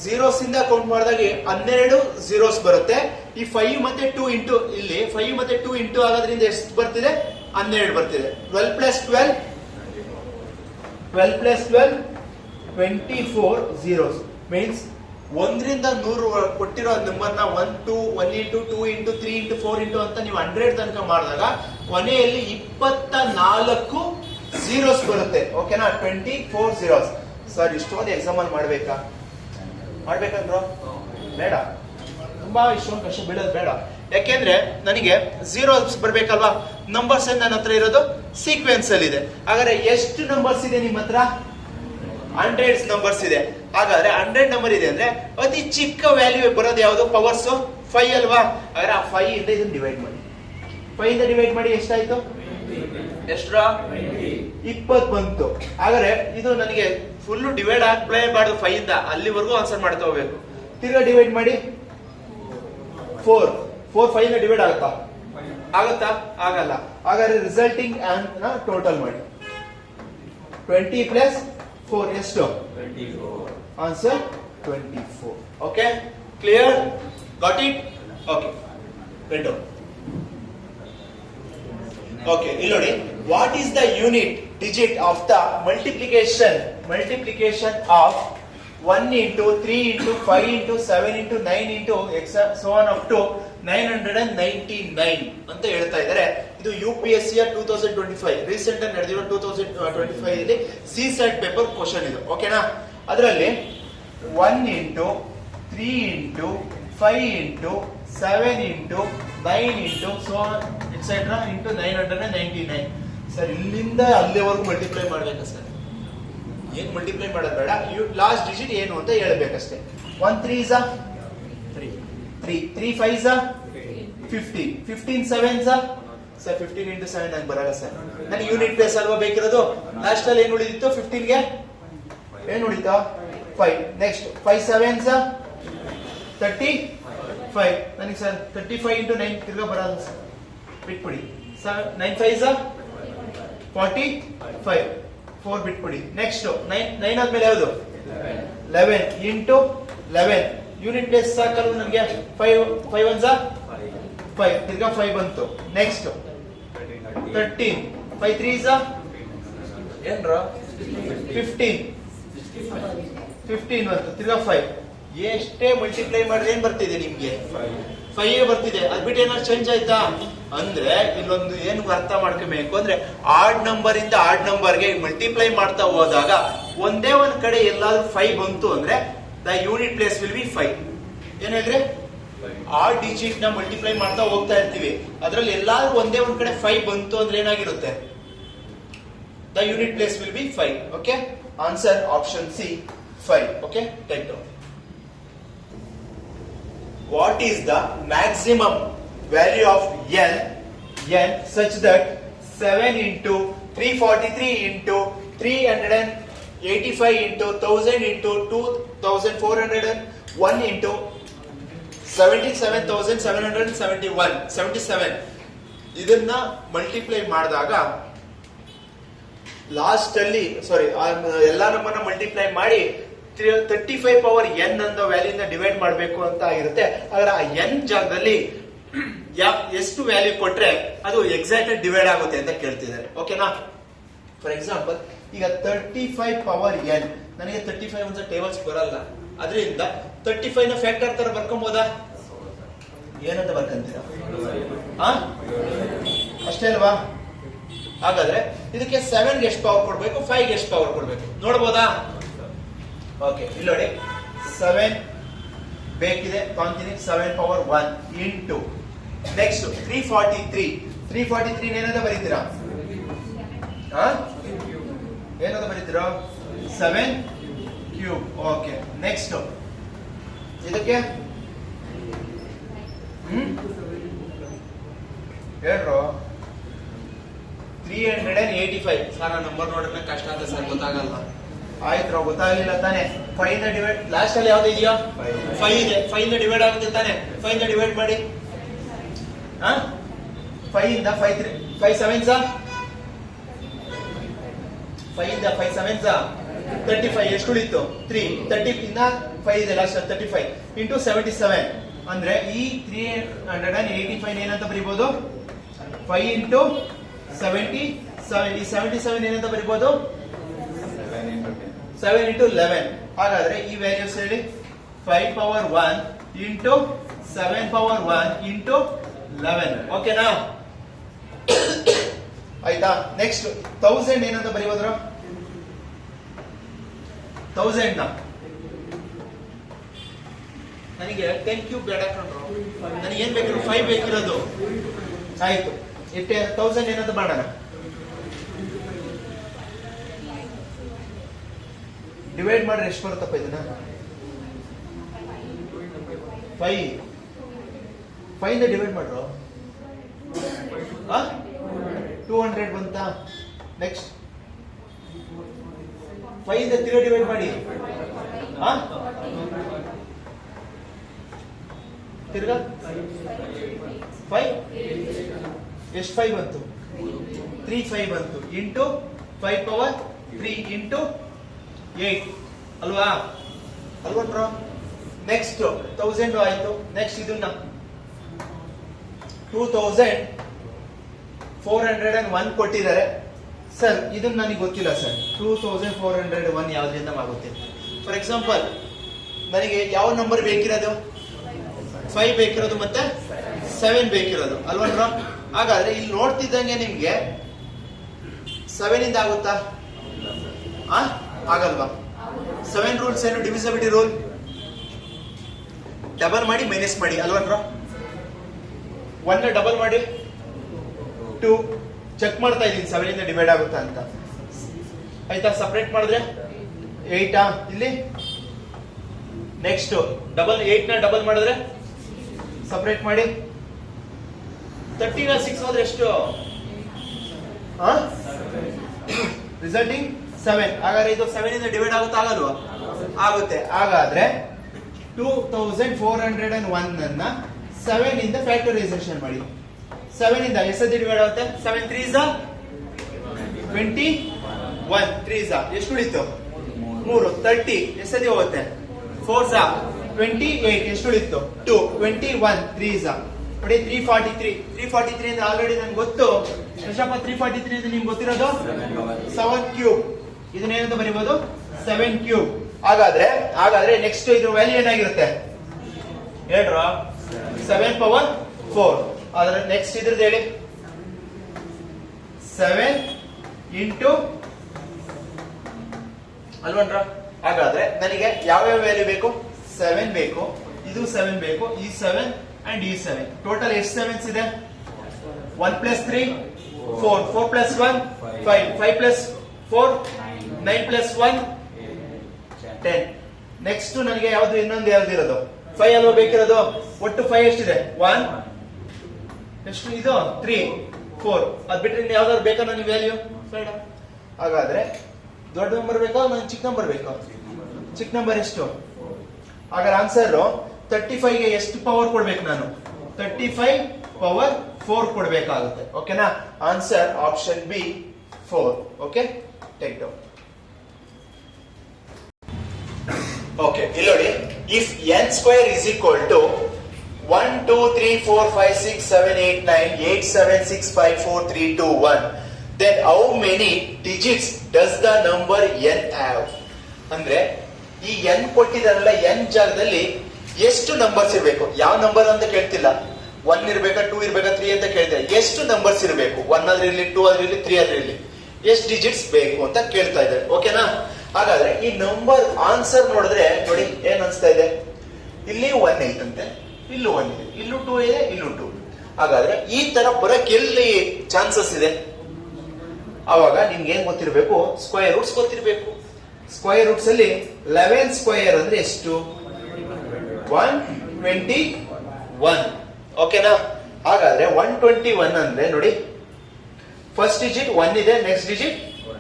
zeros ಇಂದ ಕೌಂಟ್ ಮಾಡಿದಾಗ 12 zeros ಬರುತ್ತೆ. ಈ 5 ಮತ್ತೆ 2 ಇಂಟು, ಇಲ್ಲಿ 5 ಮತ್ತೆ 2 ಇಂಟು ಆಗೋದ್ರಿಂದ ಎಷ್ಟು ಬರ್ತಿದೆ? 12 ಬರ್ತಿದೆ. 12 plus 12 12 plus 12 24 zeros. ಮೀನ್ಸ್ 1ರಿಂದ 100 ಕೊಟ್ಟಿರೋ ನಂಬರ್ನ 1 2 1 into 2 into 3 into 4 into ಅಂತ ನೀವು 100 ತನಕ ಮಾಡಿದಾಗ ಕೊನೆಯಲ್ಲಿ 24 zeros ಬರುತ್ತೆ. ಓಕೆನಾ? 24 zeros. ಸರ್, ಇಷ್ಟೊಂದು ಎಕ್ಸಾಮ್ ಅಲ್ಲಿ ಮಾಡ್ಬೇಕಂದ್ರು ಬೇಡ. ತುಂಬಾ ಇಷ್ಟೊಂದು ಕಷ್ಟ ಬೀಳೋದು ಬೇಡ. ಯಾಕೆಂದ್ರೆ ನನಗೆ zeros ಬರ್ಬೇಕಲ್ವಾ? ನಂಬರ್ಸ್ ನನ್ನ ಹತ್ರ ಇರೋದು ಸೀಕ್ವೆನ್ಸ್ ಅಲ್ಲಿ ಇದೆ. ಹಾಗಾದ್ರೆ ಎಷ್ಟು ನಂಬರ್ಸ್ ಇದೆ ನಿಮ್ಮ ಹತ್ರ? 100 ನಂಬರ್ಸ್ ಇದೆ. ಹಾಗಾದ್ರೆ 100 ನಂಬರ್ ಇದೆ ಅಂದ್ರೆ ಅತಿ ಚಿಕ್ಕ ವ್ಯಾಲ್ಯೂ ಬರೋದು ಯಾವುದು? ಪವರ್ಸ್ 5 ಅಲ್ವಾ? ಹಾಗಾದ್ರೆ ಆ 5 ಇಂದ ಇದನ್ನ ಡಿವೈಡ್ ಮಾಡಿ. 5 ಇಂದ ಡಿವೈಡ್ ಮಾಡಿ ಎಷ್ಟಾಯ್ತು? ಎಷ್ಟ್ರ 20 ಬಂತು. ಹಾಗಾದ್ರೆ ಇದು ನನಗೆ ಫುಲ್ ಡಿವೈಡ್ ಆಗ್ಲೇಬಾರ್ದು 5 ಇಂದ, ಅಲ್ಲಿವರೆಗೂ ಆನ್ಸರ್ ಮಾಡ್ತಾ ಹೋಗ್ಬೇಕು. ತಿರ್ಗಾ ಡಿವೈಡ್ ಮಾಡಿ 4 5 ಇಂದ ಡಿವೈಡ್ ಆಗುತ್ತಾ? ಆಗಲ್ಲ. ಹಾಗಾದ್ರೆ ರಿಸಲ್ಟಿಂಗ್ ಟೋಟಲ್ ಮಾಡಿ 20 ಪ್ಲಸ್ 4 ಎಷ್ಟು? 24. Answer 24. Okay, clear? Got it? Okay, red. Okay, ಇಲ್ಲಿ ನೋಡಿ, what is the unit digit of the multiplication of 1 into 3 into 5 into 7 into 9 into so on up to 999 ಅಂತ ಹೇಳ್ತಾ ಇದ್ದಾರೆ. ಇದು UPSC 2025 ರೀಸೆಂಟ್ ಆಗಿ ನಡೆದಿರೋ 2025 ಅಲ್ಲಿ CSAT ಪೇಪರ್ ಕ್ವಶನ್ ಇದು. ಓಕೆನಾ? ಅದರಲ್ಲಿ 1 into 3 into 5 into 7 into 9 into so on etc into 999. Sir, ಇಲ್ಲಿಂದ ಅಲ್ಲಿವರೆಗೂ ಮಲ್ಟಿಪ್ಲೈ ಮಾಡ್ಬೇಕಾ ಸರ್? ಏನ್ ಮಲ್ಟಿಪ್ಲೈ ಮಾಡೋದು ಬೇಡ, ಲಾಸ್ಟ್ ಡಿಜಿಟ್ ಏನು ಅಂತ ಹೇಳ್ಬೇಕಷ್ಟೇ. 1 3 is 3, 3 5 is 15, 15 7 is sir 15 into 7 ನಂಗೆ ಬರಲ್ಲ ಸರ್. ನನಗೆ ಯೂನಿಟ್ ಪ್ಲೇಸ್ ಅಲ್ವಾ ಬೇಕಿರೋದು. ಲಾಸ್ಟ್ ಅಲ್ಲಿ ಏನು ಉಳಿದಿತ್ತು? 15 ಗೆ ಏನು ಉಳಿತಾ? 5. Next 5 7 is 35. ನನಗೆ ಸರ್ 35 into 9 ತಿರ್ಗಾ ಬರಲ್ಲ ಸರ್, ಬಿಟ್ಬಿಡಿ. 9 5 is 45. 4 ಬಿಟ್ಬಿಡಿ. ನೆಕ್ಸ್ಟ್ 9 ಆದ್ಮೇಲೆ ಯಾವುದು? 11 into 11. ಯೂನಿಟ್ ಪ್ಲೇಸ್ ಸಾಕಲ್ವ ನನಗೆ? 5 1s 5, ತಿರ್ಗಾ 5 ಬಂತು. ನೆಕ್ಸ್ಟ್ 13, 5 3s ಏನ್ರ 15 ಬಂತು, ತಿರ್ಗಾ 5. ಎಷ್ಟೇ ಮಲ್ಟಿಪ್ಲೈ ಮಾಡಿದ್ರೆ ಏನ್ ಬರ್ತಿದೆ ನಿಮ್ಗೆ? 5 ಬರ್ತಿದೆ. ಅದ್ಬಿಟ್ಟು ಏನಾದ್ರು ಚೇಂಜ್ ಆಯ್ತಾ ಅಂದ್ರೆ ಇಲ್ಲೊಂದು ಏನು ಅರ್ಥ ಮಾಡ್ಕೋಬೇಕು ಅಂದ್ರೆ, ಆಡ್ ನಂಬರ್ ಇಂದ ಆಡ್ ನಂಬರ್ಗೆ ಮಲ್ಟಿಪ್ಲೈ ಮಾಡ್ತಾ ಹೋದಾಗ ಒಂದೇ ಒಂದ್ ಕಡೆ ಎಲ್ಲಾದ್ರೂ 5 ಬಂತು ಅಂದ್ರೆ the unit place will be 5. ಏನ್ ಹೇಳ್ರಿ? ಆಡ್ ಡಿಜಿಟ್ ನ ಮಲ್ಟಿಪ್ಲೈ ಮಾಡ್ತಾ ಹೋಗ್ತಾ ಇರ್ತೀವಿ, ಅದ್ರಲ್ಲಿ ಎಲ್ಲಾದ್ರೂ ಒಂದೇ ಒಂದ್ ಕಡೆ 5 ಬಂತು ಅಂದ್ರೆ ಏನಾಗಿರುತ್ತೆ? The unit place will be 5. Okay, answer option C 5. Okay, take down. What is the maximum value of n such that 7 into 343 into 385 into 1000 into 2401 into 77,777 ಇದನ್ನ ಮಲ್ಟಿಪ್ಲೈ ಮಾಡಿದಾಗ ಲಾಸ್ಟ್ ಅಲ್ಲಿ ಎಲ್ಲ ನಮ್ಮನ್ನ ಮಲ್ಟಿಪ್ಲೈ ಮಾಡಿ 35 ಪವರ್ n ಅಂತ ವ್ಯಾಲ್ಯೂನ divide ಮಾಡಬೇಕು ಅಂತ ಆಗಿರುತ್ತೆ. ಆದ್ರೆ ಆ n ಜಾಗದಲ್ಲಿ ಎಷ್ಟು ವ್ಯಾಲ್ಯೂ ಕೊಟ್ರೆ ಅದು ಎಕ್ಸಾಕ್ಟ್ ಡಿವೈಡ್ ಆಗುತ್ತೆ ಅಂತ ಕೇಳ್ತಿದ್ದಾರೆ. ಓಕೆನಾ? ಫಾರ್ ಎಕ್ಸಾಂಪಲ್, ಈಗ 35 ಪವರ್ n, ನನಗೆ 35 ಅಂತ ಟೇಬಲ್ಸ್ ಬರಲ್ಲ, ಅದರಿಂದ 35 ನ ಫ್ಯಾಕ್ಟರ್ ತರ ಬರ್ಕೊಂಬೋದಾ? ಏನಂತ ಬರ್ಕಂತೀರಾ? ಅಷ್ಟೇ ಅಲ್ವಾ? ಹಾಗಾದ್ರೆ ಇದಕ್ಕೆ 7 ಗೆ ಎಷ್ಟು ಪವರ್ ಕೊಡ್ಬೇಕು, 5 ಗೆ ಎಷ್ಟು ಪವರ್ ಕೊಡ್ಬೇಕು ನೋಡ್ಬೋದಾ? ಓಕೆ, ಇಲ್ಲಿ ನೋಡಿ, 7 ಬೇಕಿದೆ ಕಾಂತೀನಿ, 7 ಪವರ್ 1 ಇಂಟು ನೆಕ್ಸ್ಟ್ 343 ಏನಂತ ಬರೀತೀರಾ? ಏನಂತ ಬರೀತೀರಾ? 7 ಕ್ಯೂಬ್. ಓಕೆ, ನೆಕ್ಸ್ಟ್ ಇದಕ್ಕೆ ಹೇಳ್ರು 385. ಸರ್ ನಂಬರ್ ನೋಡಿದ್ರೆ ಕಷ್ಟ ಅಂತ ಸರ್, ಗೊತ್ತಾಗಲ್ಲ. ಆಯ್ತು, ಗೊತ್ತಾಗಲಿಲ್ಲ ತಾನೆ? 5 ನ ಡಿವೈಡ್ ಲಾಸ್ಟ್ ಅಲ್ಲಿ ಯಾವ್ದು ಇದೆಯಾ? 5 ಇದೆ. 5 ನ ಡಿವೈಡ್ ಆಗುತ್ತೆ ತಾನೆ? 5 ನ ಡಿವೈಡ್ ಮಾಡಿ. 5 ಇಂದ 5 7s 5 ಇಂದ 5 7s 35. ಎಷ್ಟು ಉಳಿತು? 3. 30 ಇಂದ 5 ಇದೆ ಲಾಸ್ಟ್ 35 ಇಂಟು 77 ಅಂದ್ರೆ ಈ 385 ಏನಂತ ಬರೀಬಹುದು? 5 ಇಂಟು 77. ಈ 77 ಏನಂತ ಬರೀಬಹುದು? 7 into 11. ಹಾಗಾದ್ರೆ ಈ ವ್ಯಾಲ್ಯೂಸ್ ಹೇಳಿ, 5 ಪವರ್ 1 ಇಂಟು 7 ಪವರ್ 1 ಇಂಟು 11. ಓಕೆನಾ? ಆಯ್ತಾ? ನೆಕ್ಸ್ಟ್ 1000 ಏನಂತ ಬರೀಬೋದ್ರ? 1000 ನ ನನಗೆ 10 ಕ್ಯೂಬ್ ಬೇಡ ಕಣ್ರು, ನನಗೆ ಏನ್ ಬೇಕಿರೋ 5 ಬೇಕಿರೋದು. ಆಯ್ತು, 1000 ಏನಂತ ಮಾಡೋಣ? ಡಿವೈಡ್ ಮಾಡ್ರೆ ಎಷ್ಟು ಬರುತ್ತಪ್ಪ ಇದನ್ನ? 5 ಡಿವೈಡ್ ಮಾಡ್ರು 200 ಬಂತ. ನೆಕ್ಸ್ಟ್ 5 ತಿರ್ಗಾ ಡಿವೈಡ್ ಮಾಡಿ ತಿರ್ಗಾ 5 ಎಷ್ಟು 5 ಬಂತು? 3 5 ಬಂತು ಇಂಟು 5 ಪವರ್ 3 ಇಂಟು 8 ಅಲ್ವಾ? ಅಲ್ವಾ? ನೆಕ್ಸ್ಟ್ 1000 ಆಯ್ತು. ನೆಕ್ಸ್ಟ್ ಇದನ್ನ 2401 ಕೊಟ್ಟಿದ್ದಾರೆ ಸರ್. ಇದನ್ನ ನನಗೆ ಗೊತ್ತಿಲ್ಲ ಸರ್. 2401 ಯಾವ್ದ್ರಿಂದ ಆಗುತ್ತೆ? ಫಾರ್ ಎಕ್ಸಾಂಪಲ್ ನನಗೆ ಯಾವ ನಂಬರ್ ಬೇಕಿರೋದು? 5 ಬೇಕಿರೋದು ಮತ್ತೆ 7 ಬೇಕಿರೋದು ಅಲ್ವಾ? ಹಾಗಾದ್ರೆ ಇಲ್ಲಿ ನೋಡ್ತಿದ್ದಂಗೆ ನಿಮ್ಗೆ 7 ಇಂದ ಆಗುತ್ತಾ? ಆಗಲ್ವಾ? 7 ರೂಲ್ಸ್ ಏನು? Divisibility rule. ಡಬಲ್ ಮಾಡಿ ಮೈನಸ್ ಮಾಡಿ ಅಲ್ವಾ? 1 ಡಬಲ್ ಮಾಡಿ 2. ಚೆಕ್ ಮಾಡ್ತಾ ಇದ್ದೀನಿ 7 ಇಂದ ಡಿವೈಡ್ ಆಗುತ್ತಾ ಅಂತ. ಆಯ್ತಾ? ಸಪರೇಟ್ ಮಾಡಿದ್ರೆ 8 ಇಲ್ಲಿ. ನೆಕ್ಸ್ಟ್ ಡಬಲ್ 8 ನ ಡಬಲ್ ಮಾಡಿದ್ರೆ ಸಪರೇಟ್ ಮಾಡಿ 30 ನ 6 ಹೋದ್ರೆ ಎಷ್ಟು? ರಿಸಲ್ಟಿಂಗ್ 7. ಹಾಗಾದ್ರೆ ಇದು 7 ಇಂದ ಡಿವೈಡ್ ಆಗುತ್ತಾ? ಆಗಲ್ವಾ? ಆಗುತ್ತೆ. ಹಾಗಾದ್ರೆ 2401 ಅನ್ನ 7 ಇಂದ ಫ್ಯಾಕ್ಟರೈಸೇಷನ್ ಮಾಡಿ. 7 ಇಂದ ಎಷ್ಟೊತ್ತಿ ಡಿವೈಡ್ ಆಗುತ್ತೆ? 7 3 is 21. 3 is ಎಷ್ಟು ಉಳಿತು? 3. 30 ಎಷ್ಟೊತ್ತಿ ಹೋಗುತ್ತೆ? 4 is 28 ಎಷ್ಟು ಉಳಿತು? 2. 21 3 is ನೋಡಿ 343 ಅಂದ್ರೆ ಆಲ್ರೆಡಿ ನನ್ಗೆ ಗೊತ್ತು. ಎಷ್ಟಪ್ಪ 343 ಅಂದ್ರೆ ನಿಮ್ಗೆ ಗೊತ್ತಿರೋದು? 7 ಕ್ಯೂಬ್. ಇದನ್ನೇನಂತ ಬರೀಬಹುದು? 7 ಕ್ಯೂಬ್. ಹಾಗಾದ್ರೆ ನೆಕ್ಸ್ಟ್ ಇದ್ರ ವ್ಯಾಲ್ಯೂ ಏನಾಗಿರುತ್ತೆ ಹೇಳ್ರ? 7 ಪವರ್ 4. ಆದ್ರೆ ನೆಕ್ಸ್ಟ್ ಇದ್ರದ್ದು ಹೇಳಿ. 7 ಇಂಟು ಅಲ್ವನ್ರ? ಹಾಗಾದ್ರೆ ನನಗೆ ಯಾವ್ಯಾವ ವ್ಯಾಲ್ಯೂ ಬೇಕು? 7 ಬೇಕು, ಇದು 7 ಬೇಕು, ಈ 7 ಅಂಡ್ ಈ 7. ಟೋಟಲ್ ಎಷ್ಟು 7s ಇದೆ? 1 plus 3 4, 4 plus 1 5, 5 plus 4 9 plus 1 10. Next ನನಗೆ ಯಾವ್ದು ಇನ್ನೊಂದು ಯಾವ್ದು ಇರೋದು? 5 ಅಲ್ವಾ ಬೇಕಿರೋದು? ಒಟ್ಟು 5 ಎಷ್ಟಿದೆ? 1 ಎಷ್ಟು ಇದು 3 4. ಅದ್ ಬಿಟ್ರೆ ಇನ್ನು ಯಾವ್ದಾದ್ರು ಬೇಕಾ ನನಗೆ ವ್ಯಾಲ್ಯೂ? ಹಾಗಾದ್ರೆ ದೊಡ್ಡ ನಂಬರ್ ಬೇಕಾ ನನಗೆ ಚಿಕ್ಕ ನಂಬರ್ ಬೇಕಾ? ಚಿಕ್ಕ ನಂಬರ್ ಎಷ್ಟು? ಹಾಗಾದ್ರೆ ಆನ್ಸರ್ 35 ಗೆ ಎಷ್ಟು ಪವರ್ ಕೊಡ್ಬೇಕು ನಾನು? 35 ಪವರ್ 4 ಕೊಡ್ಬೇಕಾಗುತ್ತೆ. ಓಕೆನಾ? Answer option B 4. Okay, take down. Okay, ಇಲ್ಲಿ ನೋಡಿ. If n square is equal to 1 2 3 4 5 6 7 8 9 8 7 6 5 4 3 2 1, then how many digits does the number n have? ಅಂದ್ರೆ ಈ n ಕೊಟ್ಟಿದಾರಲ್ಲ, n ಜಾಗದಲ್ಲಿ ಎಷ್ಟು ನಂಬರ್ಸ್ ಇರಬೇಕು? ಯಾವ ನಂಬರ್ ಅಂತ ಕೇಳ್ತಿಲ್ಲ. 1 ಇರ್ಬೇಕಾ, 2 ಇರ್ಬೇಕಾ, 3 ಅಂತ ಕೇಳ್ತಾರೆ. ಎಷ್ಟು ನಂಬರ್ಸ್ ಇರಬೇಕು? 1 ಆದ್ರೆ ಇರ್ಲಿ, 2 ಆದ್ರೆ ಇರ್ಲಿ, 3 ಆದ್ರೆ ಇರ್ಲಿ, ಎಷ್ಟು ಡಿಜಿಟ್ಸ್ ಬೇಕು ಅಂತ ಕೇಳ್ತಾ ಇದ್ದಾರೆ. ಓಕೆನಾ? ಹಾಗಾದ್ರೆ ಈ ನಂಬರ್ ಆನ್ಸರ್ ನೋಡಿದ್ರೆ ನೋಡಿ ಏನ್ ಅನ್ಸ್ತಾ ಇದೆ? ಇಲ್ಲಿ 1 ಐತಂತೆ, ಇಲ್ಲೂ 1 ಇದೆ, ಇಲ್ಲೂ 2 ಇದೆ, ಇಲ್ಲೂ 2. ಹಾಗಾದ್ರೆ ಈ ತರ ಬರಕ್ಕೆ ಎಲ್ಲಿ ಚಾನ್ಸಸ್ ಇದೆ? ಅವಾಗ ನಿಮ್ಗೆ ಏನ್ ಗೊತ್ತಿರಬೇಕು? ಸ್ಕ್ವೇರ್ ರೂಟ್ಸ್ ಗೊತ್ತಿರಬೇಕು. ಸ್ಕ್ವೇರ್ ರೂಟ್ಸ್ ಅಲ್ಲಿ 11 ಸ್ಕ್ವೇರ್ ಅಂದ್ರೆ ಎಷ್ಟು? 121. ಓಕೆನಾ? ಹಾಗಾದ್ರೆ 121 ಅಂದ್ರೆ ನೋಡಿ, ಫಸ್ಟ್ ಡಿಜಿಟ್ 1 ಇದೆ, ನೆಕ್ಸ್ಟ್ ಡಿಜಿಟ್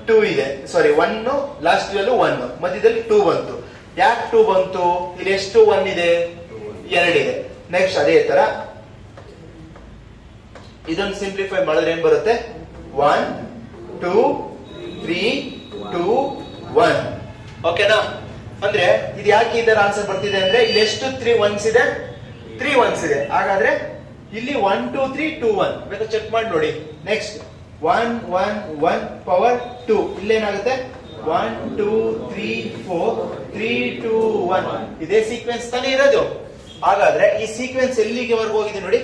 2 ಇದೆ. ಸಾರಿ, 1 ಲಾಸ್ಟ್ ಅಲ್ಲೂ 1, ಮಧ್ಯದಲ್ಲಿ 2 ಬಂತು. ಯಾಕೆ 2 ಬಂತು? ಇಲ್ಲಿ ಎಷ್ಟು 1 ಇದೆ? 2 ಇದೆ. ನೆಕ್ಸ್ಟ್ ಅದೇ ತರ ಇದನ್ನು ಸಿಂಪ್ಲಿಫೈ ಮಾಡಿದ್ರೆ ಏನ್ ಬರುತ್ತೆ? 1 2 3 2 1. ಓಕೆನಾ? ಅಂದ್ರೆ ಇದು ಯಾಕೆ ಇದರ ಆನ್ಸರ್ ಬರ್ತಿದೆ ಅಂದ್ರೆ ಇಲ್ಲಿ ಎಷ್ಟು 3 1s ಇದೆ? 3 1s ಇದೆ. ಹಾಗಾದ್ರೆ ಇಲ್ಲಿ 1 2 3 2 1 ಬೇಕಾದ್ರೆ ಚೆಕ್ ಮಾಡಿ ನೋಡಿ. Next 1 1 1 power 2 ಇಲ್ಲೇನಾಗುತ್ತೆ? 1 2 3 4 3 2 1. ಇದೇ ಸೀಕ್ವೆನ್ಸ್ ತಾನೇ ಇರೋದು. ಹಾಗಾದ್ರೆ ಈ ಸೀಕ್ವೆನ್ಸ್ ಎಲ್ಲಿಗೆ ವರ್ಗ ಹೋಗಿದೆ ನೋಡಿ?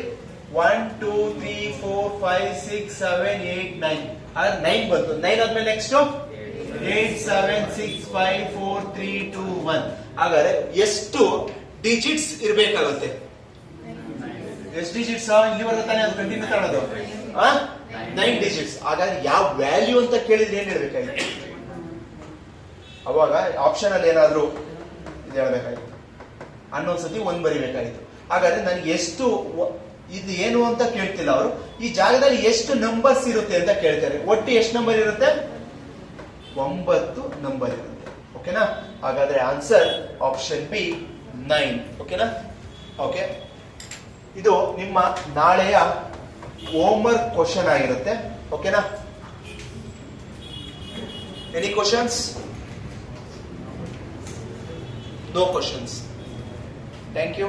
1 2 3 4 5 6 7 8 9. ಹಾಗಾದ್ರೆ 9 ಬಂತು. 9 ಆದ್ಮೇಲೆ ನೆಕ್ಸ್ಟ್ 8 7 6 5 4 3 2 1. ಹಾಗಾದ್ರೆ ಎಷ್ಟು ಡಿಜಿಟ್ಸ್ ಇರಬೇಕಾಗುತ್ತೆ? ಎಷ್ಟು ಡಿಜಿಟ್ಸ್? ಇಲ್ಲಿವರೆಗೆ ತಾನೇ ಅದು ಕಂಟಿನ್ಯೂ ತಗೊಳ್ಳೋದು. 9 ಡಿಜಿಟ್ಸ್. ಹಾಗಾದ್ರೆ ಯಾವ ವ್ಯಾಲ್ಯೂ ಅಂತ ಕೇಳಿದ್ರೆ ಏನ್ ಹೇಳ್ಬೇಕಾಗಿತ್ತು? ಅವಾಗ ಆಪ್ಷನ್ ಅಲ್ಲಿ ಏನಾದ್ರು ಇದು ಹೇಳ್ಬೇಕಾಗಿತ್ತು, ಅನ್ನೊಂದ್ ಸತಿ 1 ಬರಿಬೇಕಾಗಿತ್ತು. ಹಾಗಾದ್ರೆ ನನಗೆ ಎಷ್ಟು ಇದು ಏನು ಅಂತ ಕೇಳ್ತಿಲ್ಲ ಅವರು, ಈ ಜಾಗದಲ್ಲಿ ಎಷ್ಟು ನಂಬರ್ಸ್ ಇರುತ್ತೆ ಅಂತ ಕೇಳ್ತಾರೆ. ಒಟ್ಟು ಎಷ್ಟು ನಂಬರ್ ಇರುತ್ತೆ? 9 ನಂಬರ್ ಇರುತ್ತೆ. ಓಕೆನಾ? ಹಾಗಾದ್ರೆ ಆನ್ಸರ್ ಆಪ್ಷನ್ ಬಿ 9. ಓಕೆನಾ? ಓಕೆ, ಇದು ನಿಮ್ಮ ನಾಳೆಯ ಹೋಮ್ವರ್ಕ್ ಕ್ವಶನ್ ಆಗಿರುತ್ತೆ. ಓಕೆನಾ? Any questions? No questions. Thank you.